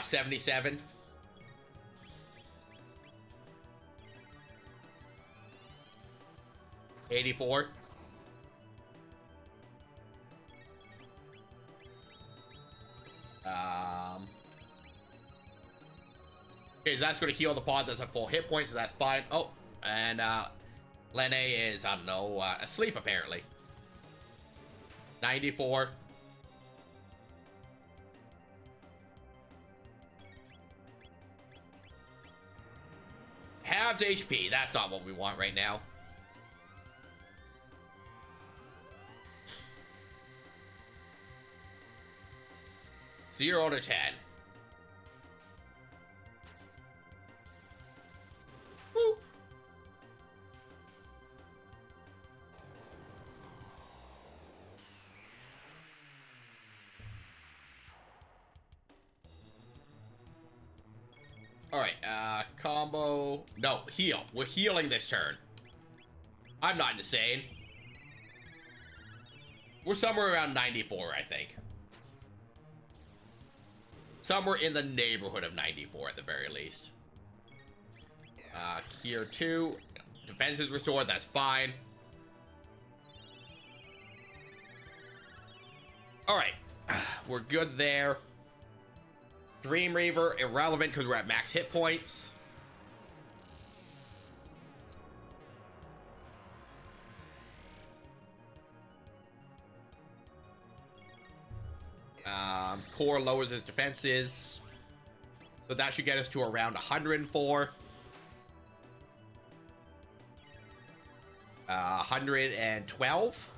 77. $84. Okay, so that's going to heal the pod that's at full hit points, so that's fine. Oh, and Lene is, I don't know, asleep apparently. 94. Halves HP, that's not what we want right now. Zero to 10. Woo. All right, combo. No, heal. We're healing this turn. I'm not insane. We're somewhere around 94, I think. Somewhere in the neighborhood of 94 at the very least. Here 2. Defense is restored, that's fine. Alright. We're good there. Dream Reaver, irrelevant because we're at max hit points. Core lowers his defenses. So that should get us to around 104. 112.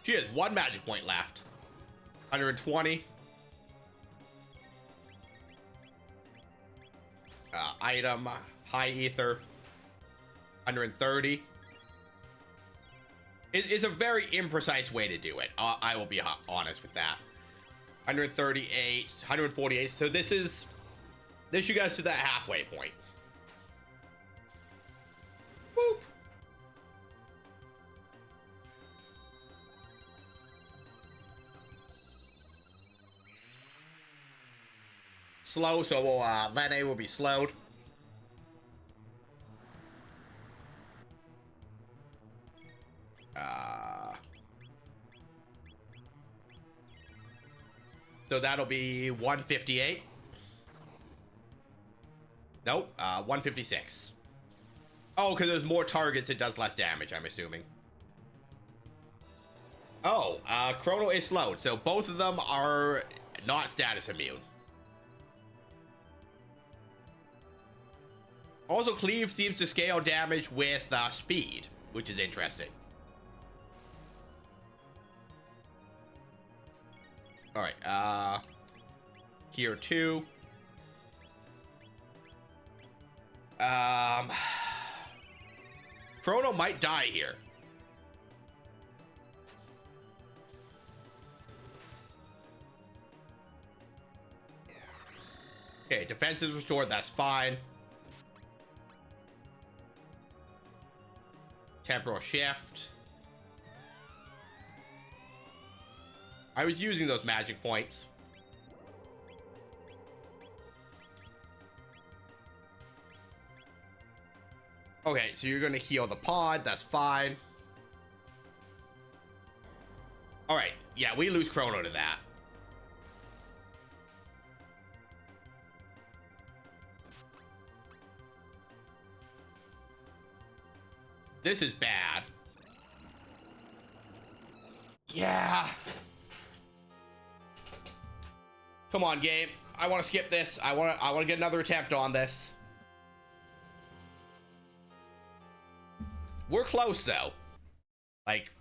She has 1 magic point left. 120. Item, high ether. 130. It's a very imprecise way to do it. I will be honest with that. 138, 148. So this should get us to that halfway point. Boop. Slow, so Lene will be slowed. So that'll be 158. Nope, 156. Oh, because there's more targets, it does less damage, I'm assuming. Oh, Chrono is slowed, so both of them are not status immune. Also, Cleave seems to scale damage with speed, which is interesting. Alright, here 2. Chrono might die here. Okay, defense is restored, that's fine. Temporal shift. I was using those magic points. Okay, so you're gonna heal the pod, that's fine. Alright, yeah, we lose Chrono to that. This is bad. Yeah. Come on, game. I want to skip this. I want to get another attempt on this. We're close though. Like,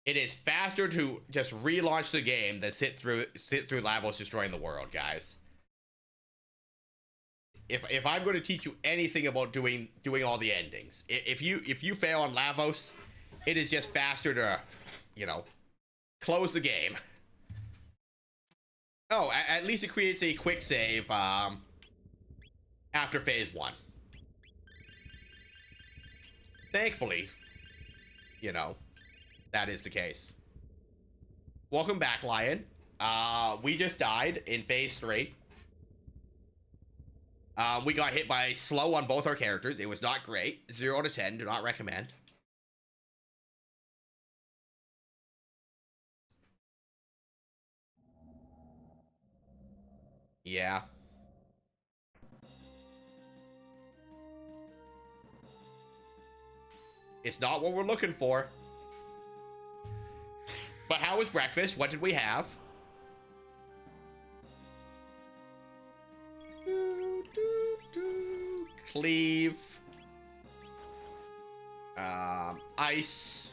it is faster to just relaunch the game than sit through Lavos destroying the world, guys. If I'm going to teach you anything about doing all the endings, if you fail on Lavos, it is just faster to, you know, close the game. Oh, at least it creates a quick save after phase 1. Thankfully, you know, that is the case. Welcome back, Lion. We just died in phase 3. We got hit by slow on both our characters. It was not great. 0 to 10. Do not recommend. Yeah. It's not what we're looking for. But how was breakfast? What did we have? Cleave. Ice.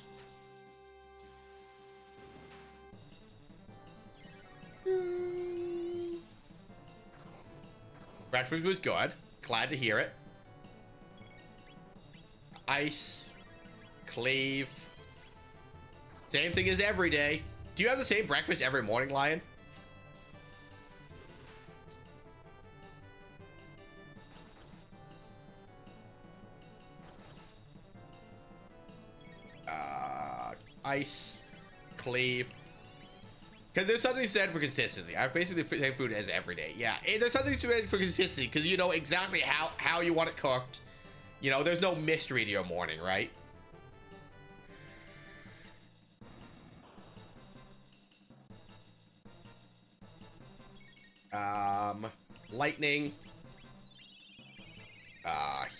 Breakfast was good. Glad to hear it. Ice. Cleave. Same thing as every day. Do you have the same breakfast every morning, Lion? Ice. Cleave. Because there's something said for consistency. I have basically the same food as every day. Yeah, there's something said for consistency because you know exactly how you want it cooked. You know, there's no mystery to your morning, right? Lightning.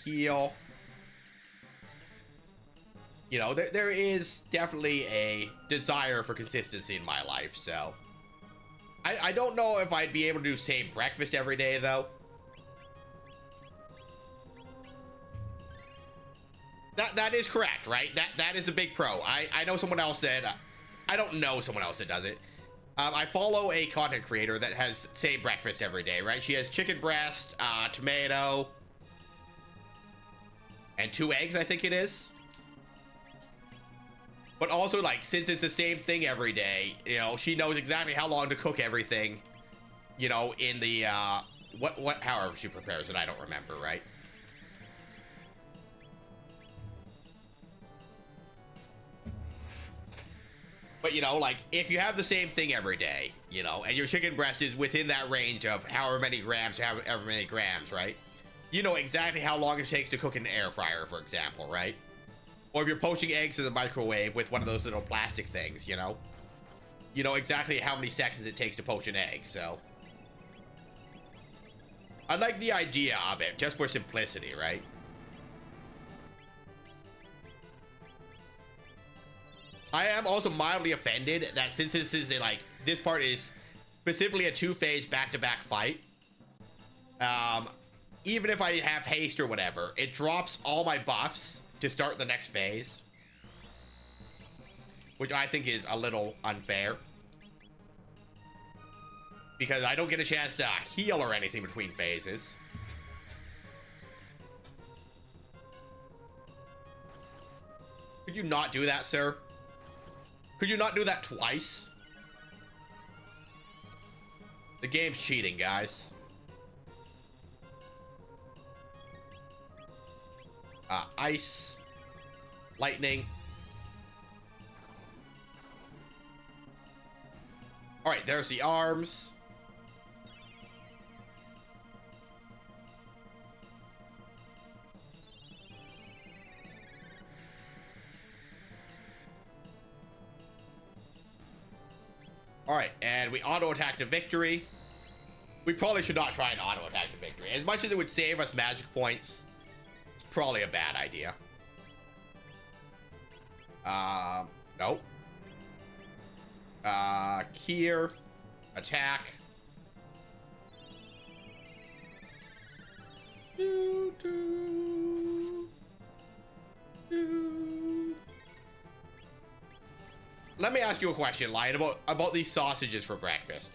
Heal. You know, there is definitely a desire for consistency in my life, so. I don't know if I'd be able to do same breakfast every day, though. That is correct, right? That is a big pro. I know someone else that... I don't know someone else that does it. I follow a content creator that has same breakfast every day, right? She has chicken breast, tomato, and 2 eggs, I think it is. But also, like, since it's the same thing every day, you know, she knows exactly how long to cook everything, you know, in the, however she prepares it, I don't remember, right? But, you know, like, if you have the same thing every day, you know, and your chicken breast is within that range of however many grams to however many grams, right? You know exactly how long it takes to cook in an air fryer, for example, right? Or if you're poaching eggs in the microwave with one of those little plastic things, you know exactly how many seconds it takes to poach an egg, so. I like the idea of it, just for simplicity, right? I am also mildly offended that since this is this part is specifically a 2-phase back-to-back fight, even if I have haste or whatever, it drops all my buffs to start the next phase, which I think is a little unfair because I don't get a chance to heal or anything between phases. Could you not do that, sir? Could you not do that twice? The game's cheating, guys. Ice. Lightning. Alright, there's the arms. Alright, and we auto-attack to victory. We probably should not try and auto-attack to victory. As much as it would save us magic points, it's probably a bad idea. Nope. Kier. Attack. Do, do, do. Let me ask you a question, Lion, about these sausages for breakfast.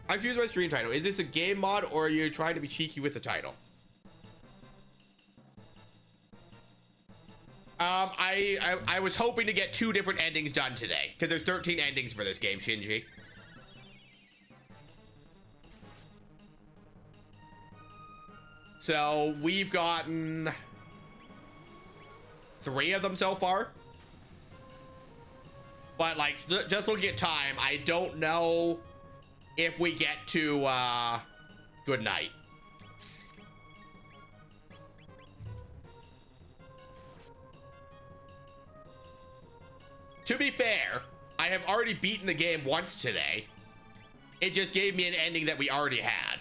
I'm confused by stream title. Is this a game mod or are you trying to be cheeky with the title? I was hoping to get 2 different endings done today, because there's 13 endings for this game, Shinji. So we've gotten 3 of them so far. But like, just looking at time, I don't know if we get to good night. To be fair, I have already beaten the game once today. It just gave me an ending that we already had.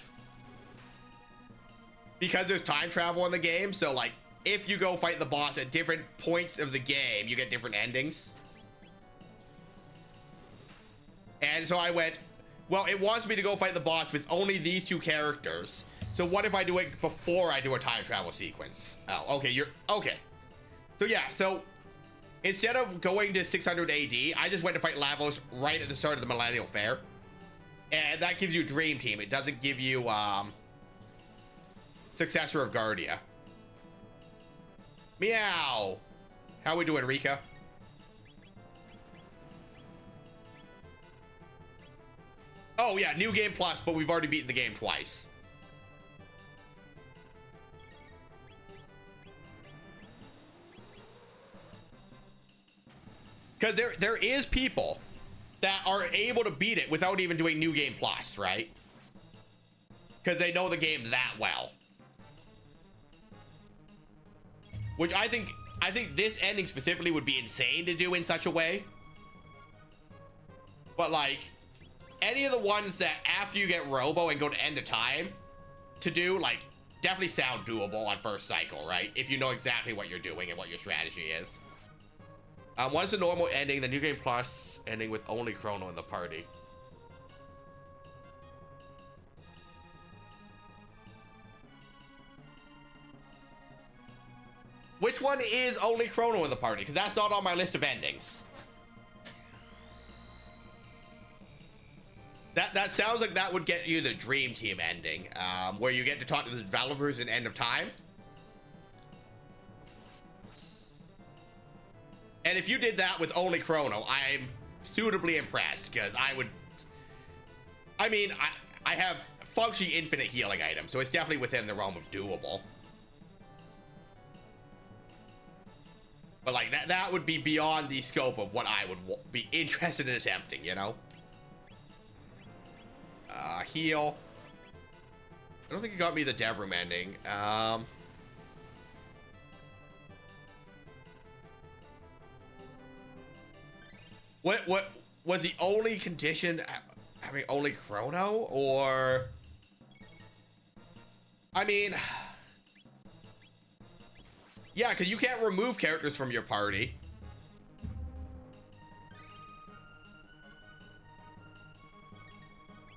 Because there's time travel in the game, so like, if you go fight the boss at different points of the game, you get different endings. And so I went, well, it wants me to go fight the boss with only these 2 characters. So what if I do it before I do a time travel sequence? Oh, okay, okay. So yeah, so instead of going to 600 AD, I just went to fight Lavos right at the start of the Millennial Fair. And that gives you Dream Team. It doesn't give you, Successor of Guardia. Meow. How we doing, Rika? Oh yeah, new game plus, but we've already beaten the game twice. Because there is people that are able to beat it without even doing new game plus, right? Because they know the game that well. Which I think this ending specifically would be insane to do in such a way. But like, any of the ones that after you get Robo and go to End of Time to do, like, definitely sound doable on first cycle, right? If you know exactly what you're doing and what your strategy is. What is the normal ending? The new game plus ending with only Chrono in the party. Which one is only Chrono in the party? Because that's not on my list of endings. That sounds like that would get you the Dream Team ending, where you get to talk to the developers in End of Time. And if you did that with only Chrono, I'm suitably impressed, because I mean, I have functionally infinite healing items, so it's definitely within the realm of doable. But like, that would be beyond the scope of what I would be interested in attempting, you know? Heal. I don't think it got me the dev room ending. What was the only condition having only Chrono, or I mean, yeah, because you can't remove characters from your party.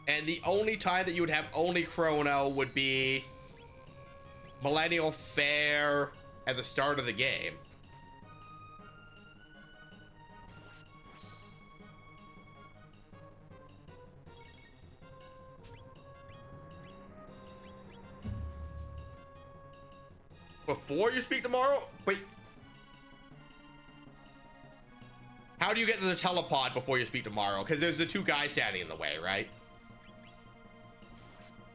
And the only time that you would have only Chrono would be Millennial Fair at the start of the game. Before you speak tomorrow? Wait. How do you get to the telepod before you speak tomorrow? Because there's the 2 guys standing in the way, right?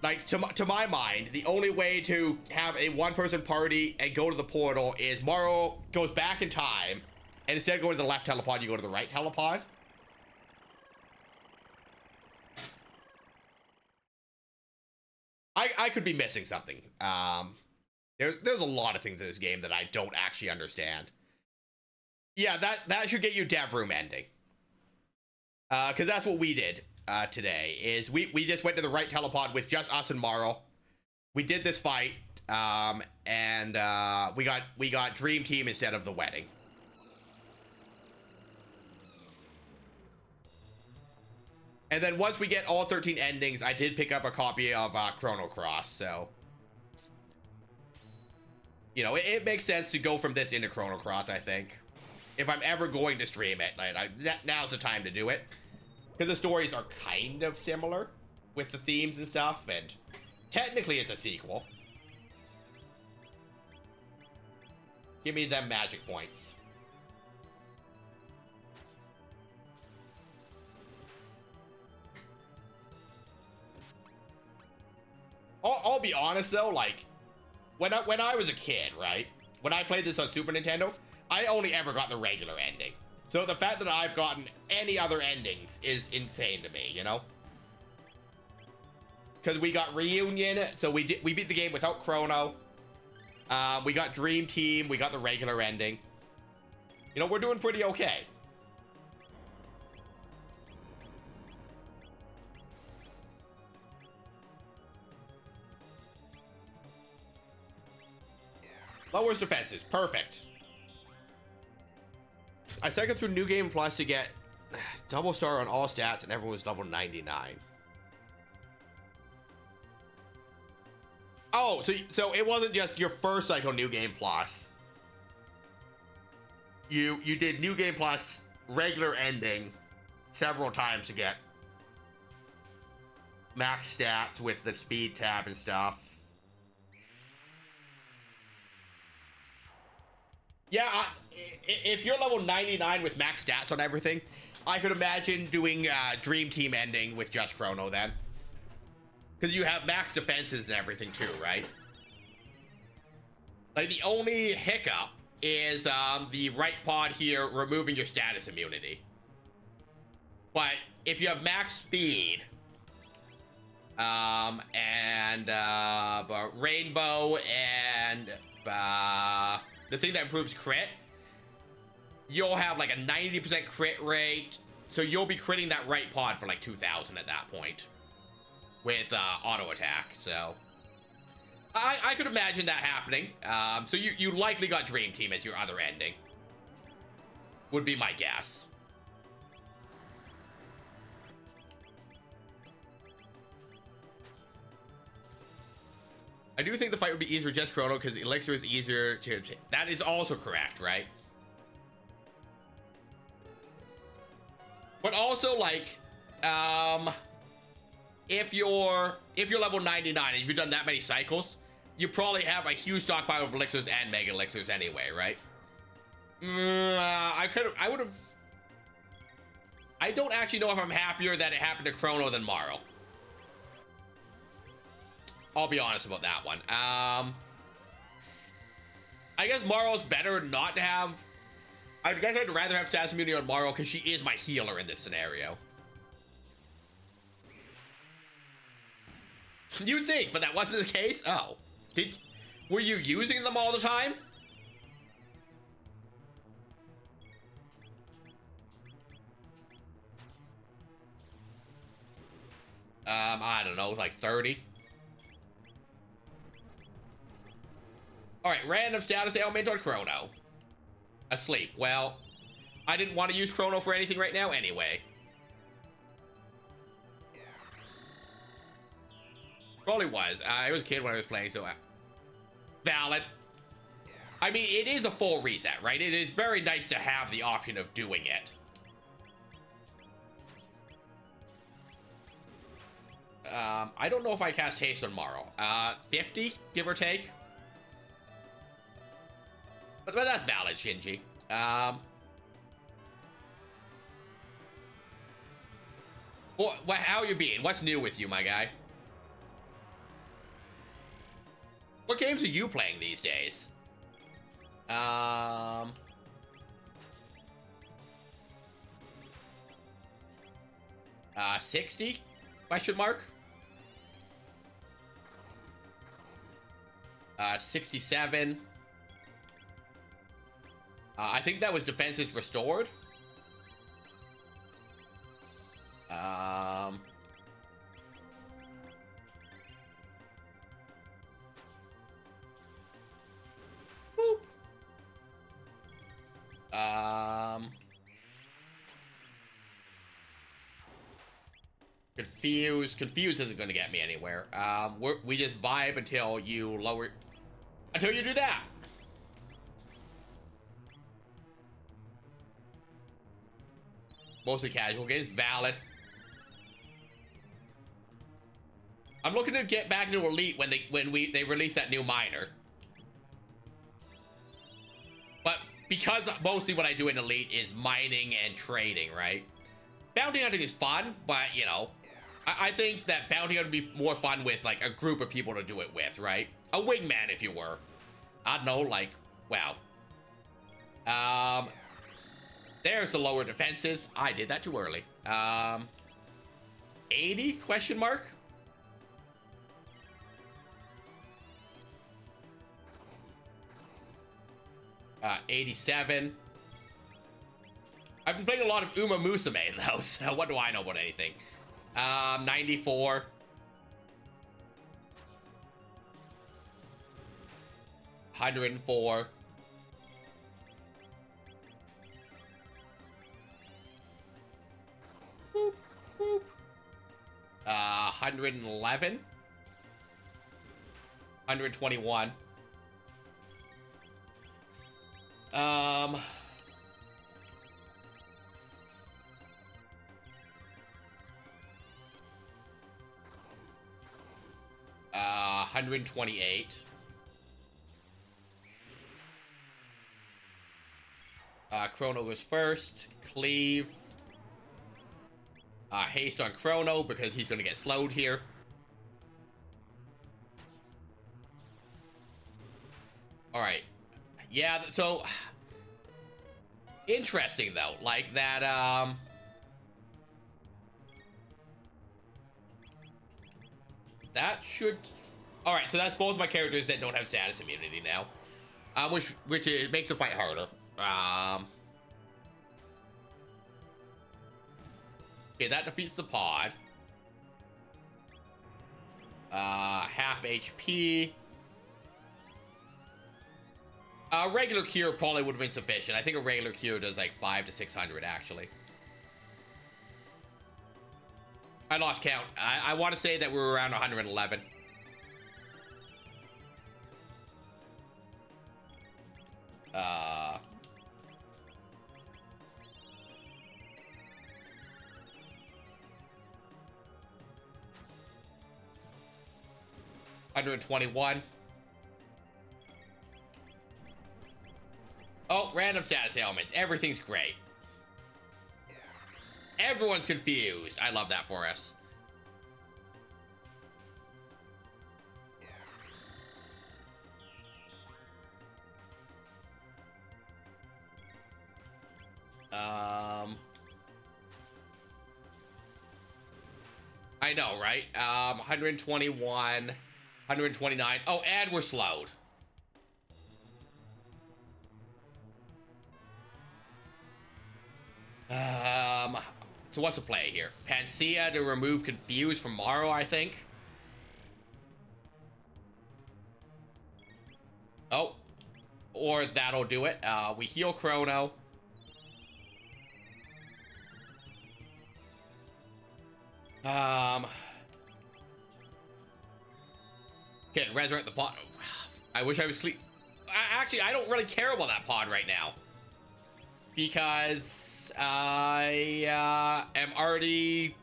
Like, to my mind, the only way to have a 1-person party and go to the portal is Morrow goes back in time, and instead of going to the left telepod, you go to the right telepod. I could be missing something. There's a lot of things in this game that I don't actually understand. Yeah, that should get you dev room ending. Because that's what we did today, is we just went to the right telepod with just us and Morrow. We did this fight, and we got Dream Team instead of the wedding. And then once we get all 13 endings, I did pick up a copy of Chrono Cross, so you know, it makes sense to go from this into Chrono Cross, I think. If I'm ever going to stream it, now's the time to do it. Because the stories are kind of similar with the themes and stuff, and technically it's a sequel. Give me them magic points. I'll be honest though, like when I was a kid, right? When I played this on Super Nintendo, I only ever got the regular ending. So the fact that I've gotten any other endings is insane to me, you know? Because we got Reunion, so we beat the game without Chrono. We got Dream Team, we got the regular ending. You know, we're doing pretty okay. Lowers defenses, perfect. I cycled through New Game Plus to get double star on all stats, and everyone was level 99. Oh, so it wasn't just your first cycle New Game Plus. You did New Game Plus regular ending several times to get max stats with the speed tab and stuff. Yeah, if you're level 99 with max stats on everything, I could imagine doing Dream Team ending with just Chrono then. Because you have max defenses and everything too, right? Like, the only hiccup is the right pod here removing your status immunity. But if you have max speed, and Rainbow and the thing that improves crit, you'll have like a 90% crit rate. So you'll be critting that right pod for like 2,000 at that point with auto attack. So I could imagine that happening. So you likely got Dream Team as your other ending, would be my guess. I do think the fight would be easier with just Chrono because Elixir is easier to obtain. That is also correct, right? But also, like, if you're level 99 and you've done that many cycles, you probably have a huge stockpile of elixirs and mega elixirs anyway, right? I don't actually know if I'm happier that it happened to Chrono than Marl. I'll be honest about that one. I guess Marl's better not to have. I guess I'd rather have status immunity on Marl because she is my healer in this scenario. You'd think, but that wasn't the case. Oh, were you using them all the time? I don't know, it was like 30. All right, random status ailment on Chrono. Asleep. Well, I didn't want to use Chrono for anything right now anyway. Probably was. I was a kid when I was playing, so valid. I mean, it is a full reset, right? It is very nice to have the option of doing it. I don't know if I cast haste on Marl. 50, give or take. But that's valid, Shinji. How you been? What's new with you, my guy? What games are you playing these days? 60? Question mark? 67. I think that was defenses restored. Boop. Confused isn't going to get me anywhere. We just vibe until you lower, until you do that. Mostly casual games, valid. I'm looking to get back into Elite when they release that new miner. But because mostly what I do in Elite is mining and trading, right? Bounty hunting is fun, but you know, I think that bounty would be more fun with, like, a group of people to do it with, right? A wingman, if you were. I don't know, like, wow. There's the lower defenses. I did that too early. 80, question mark? Uh, 87. I've been playing a lot of Uma Musume, though, so what do I know about anything? 94. $104. Boop, boop. 111. 121. Um... 128. Chrono goes first. Cleave. Haste on Chrono because he's going to get slowed here. Alright. Yeah, so... Interesting, though. Like, that, that should... Alright, so that's both my characters that don't have status immunity now. Which it makes the fight harder. Okay, that defeats the pod. Half HP. Regular cure probably would have been sufficient. I think a regular cure does like 500 to 600, actually. I lost count. I want to say that we were around 111. $121. Oh, random status ailments. Everything's great. Everyone's confused. I love that for us. I know, right? 121, 129. Oh, and we're slowed. So what's the play here? Panacea to remove Confuse from Morrow, I think. Oh. Or that'll do it. We heal Chrono. Okay, resurrect the pod. I wish I was clean. Actually, I don't really care about that pod right now. Because I am already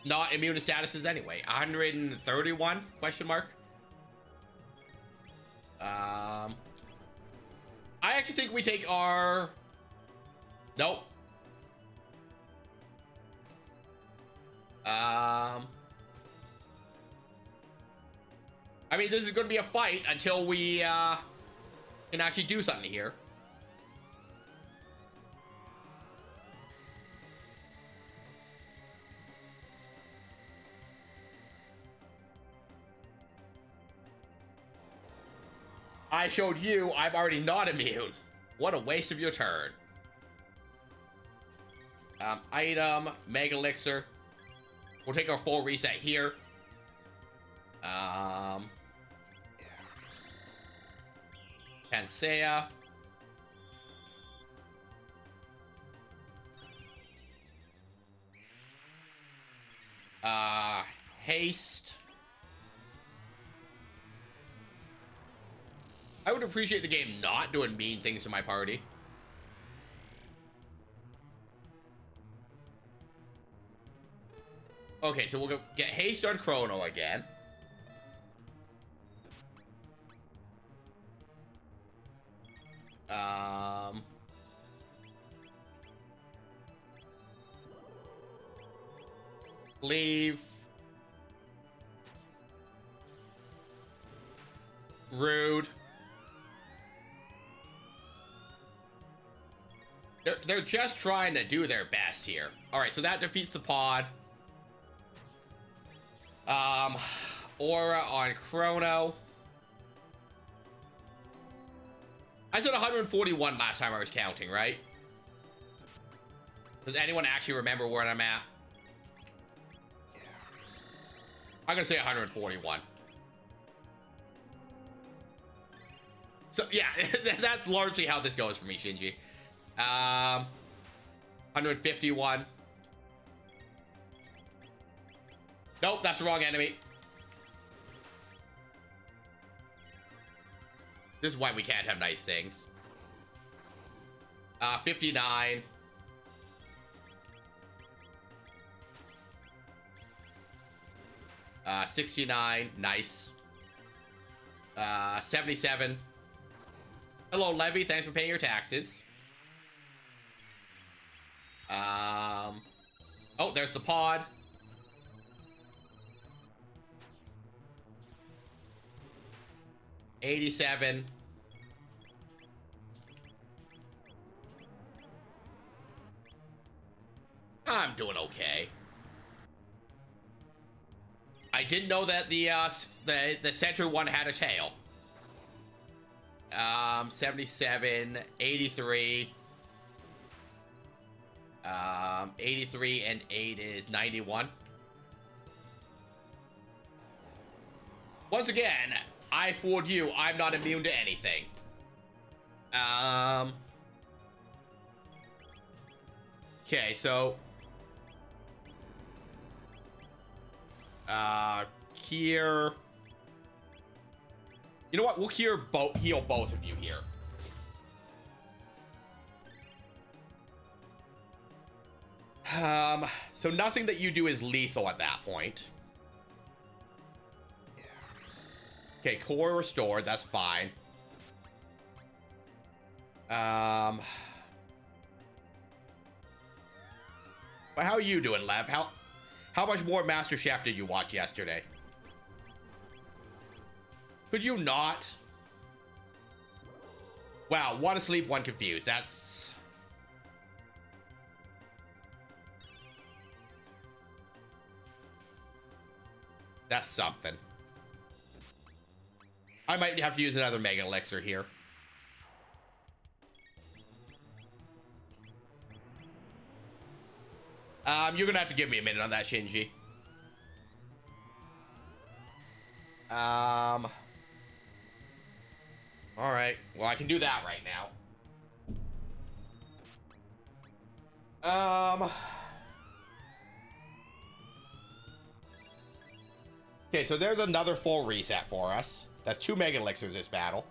not immune to statuses anyway. 131, question mark. I actually think we take our... Nope. I mean, this is going to be a fight until we can actually do something here. I showed you I'm already not immune. What a waste of your turn. Item, Mega Elixir. We'll take our full reset here. Panacea. Haste. I would appreciate the game not doing mean things to my party. Okay, so we'll go get haste on Chrono again. Leave. Rude. They're just trying to do their best here. All right, so that defeats the pod. Aura on Chrono. I said 141 last time I was counting, right? Does anyone actually remember where I'm at? I'm gonna say 141. So yeah, that's largely how this goes for me, Shinji. 151. Nope, that's the wrong enemy. This is why we can't have nice things. 59. Uh, 69. Nice. 77. Hello, Levy. Thanks for paying your taxes. Oh, there's the pod. $87. I'm doing okay. I didn't know that the center one had a tail. 77, 83. 83 and 8 is 91. Once again, I fooled you. I'm not immune to anything. Okay, so here. You know what? We'll heal both of you here. So nothing that you do is lethal at that point. Okay, core restored, that's fine. But how are you doing, Lev? How much more Master Chef did you watch yesterday? Could you not? Wow, one asleep, one confused. That's something. I might have to use another Mega Elixir here. You're gonna have to give me a minute on that, Shinji. All right. Well, I can do that right now. Okay, so there's another full reset for us. That's 2 Mega Elixirs this battle.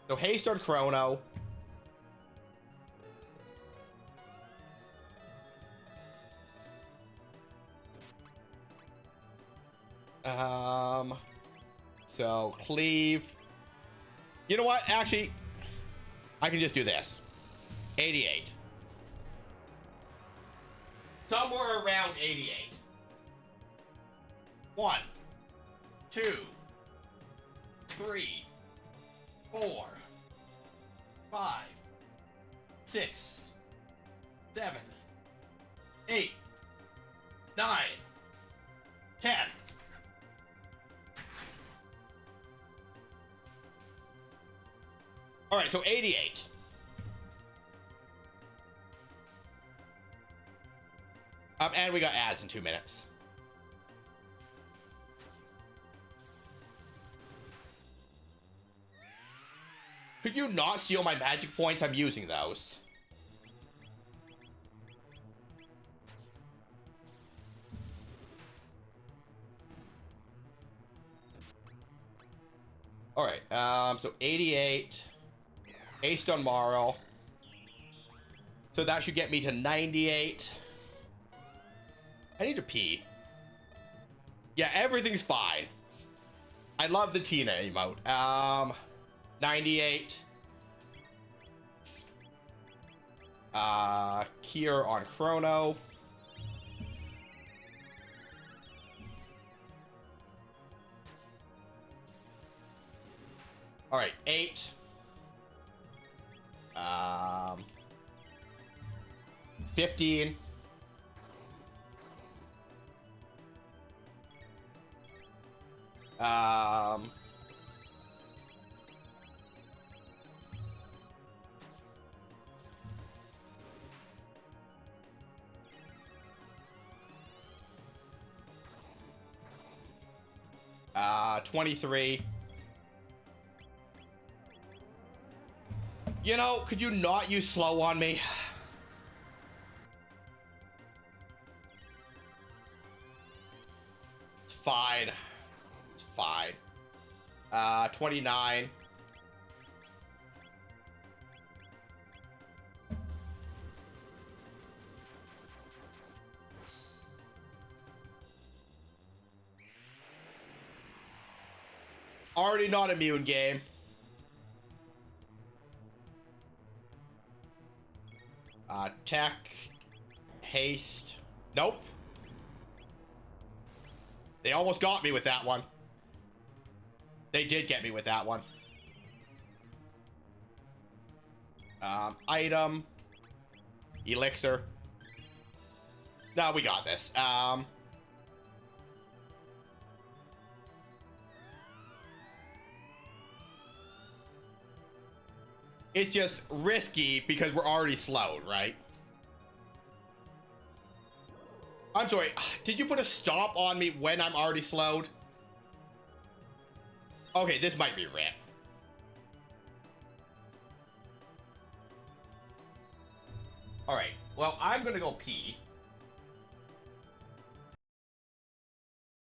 So haste on Chrono. So cleave. You know what? Actually, I can just do this. 88. Somewhere around 88. 1, 2, 3, 4, 5, 6, 7, 8, 9, 10. All right, so 88. And we got ads in 2 minutes. Could you not steal my magic points? I'm using those. All right, so 88. Haste on Morrow. So that should get me to 98. I need to pee. Yeah, everything's fine. I love the Tina emote. 98. Cure on Chrono. All right, 8. 15. 23. You know, could you not use slow on me? It's fine. It's fine. 29. Already not immune game. Tech. Haste. Nope. They almost got me with that one. They did get me with that one. Item. Elixir. No, we got this. It's just risky because we're already slowed, right? I'm sorry, did you put a stop on me when I'm already slowed? Okay, this might be rip. Alright, well, I'm gonna go pee.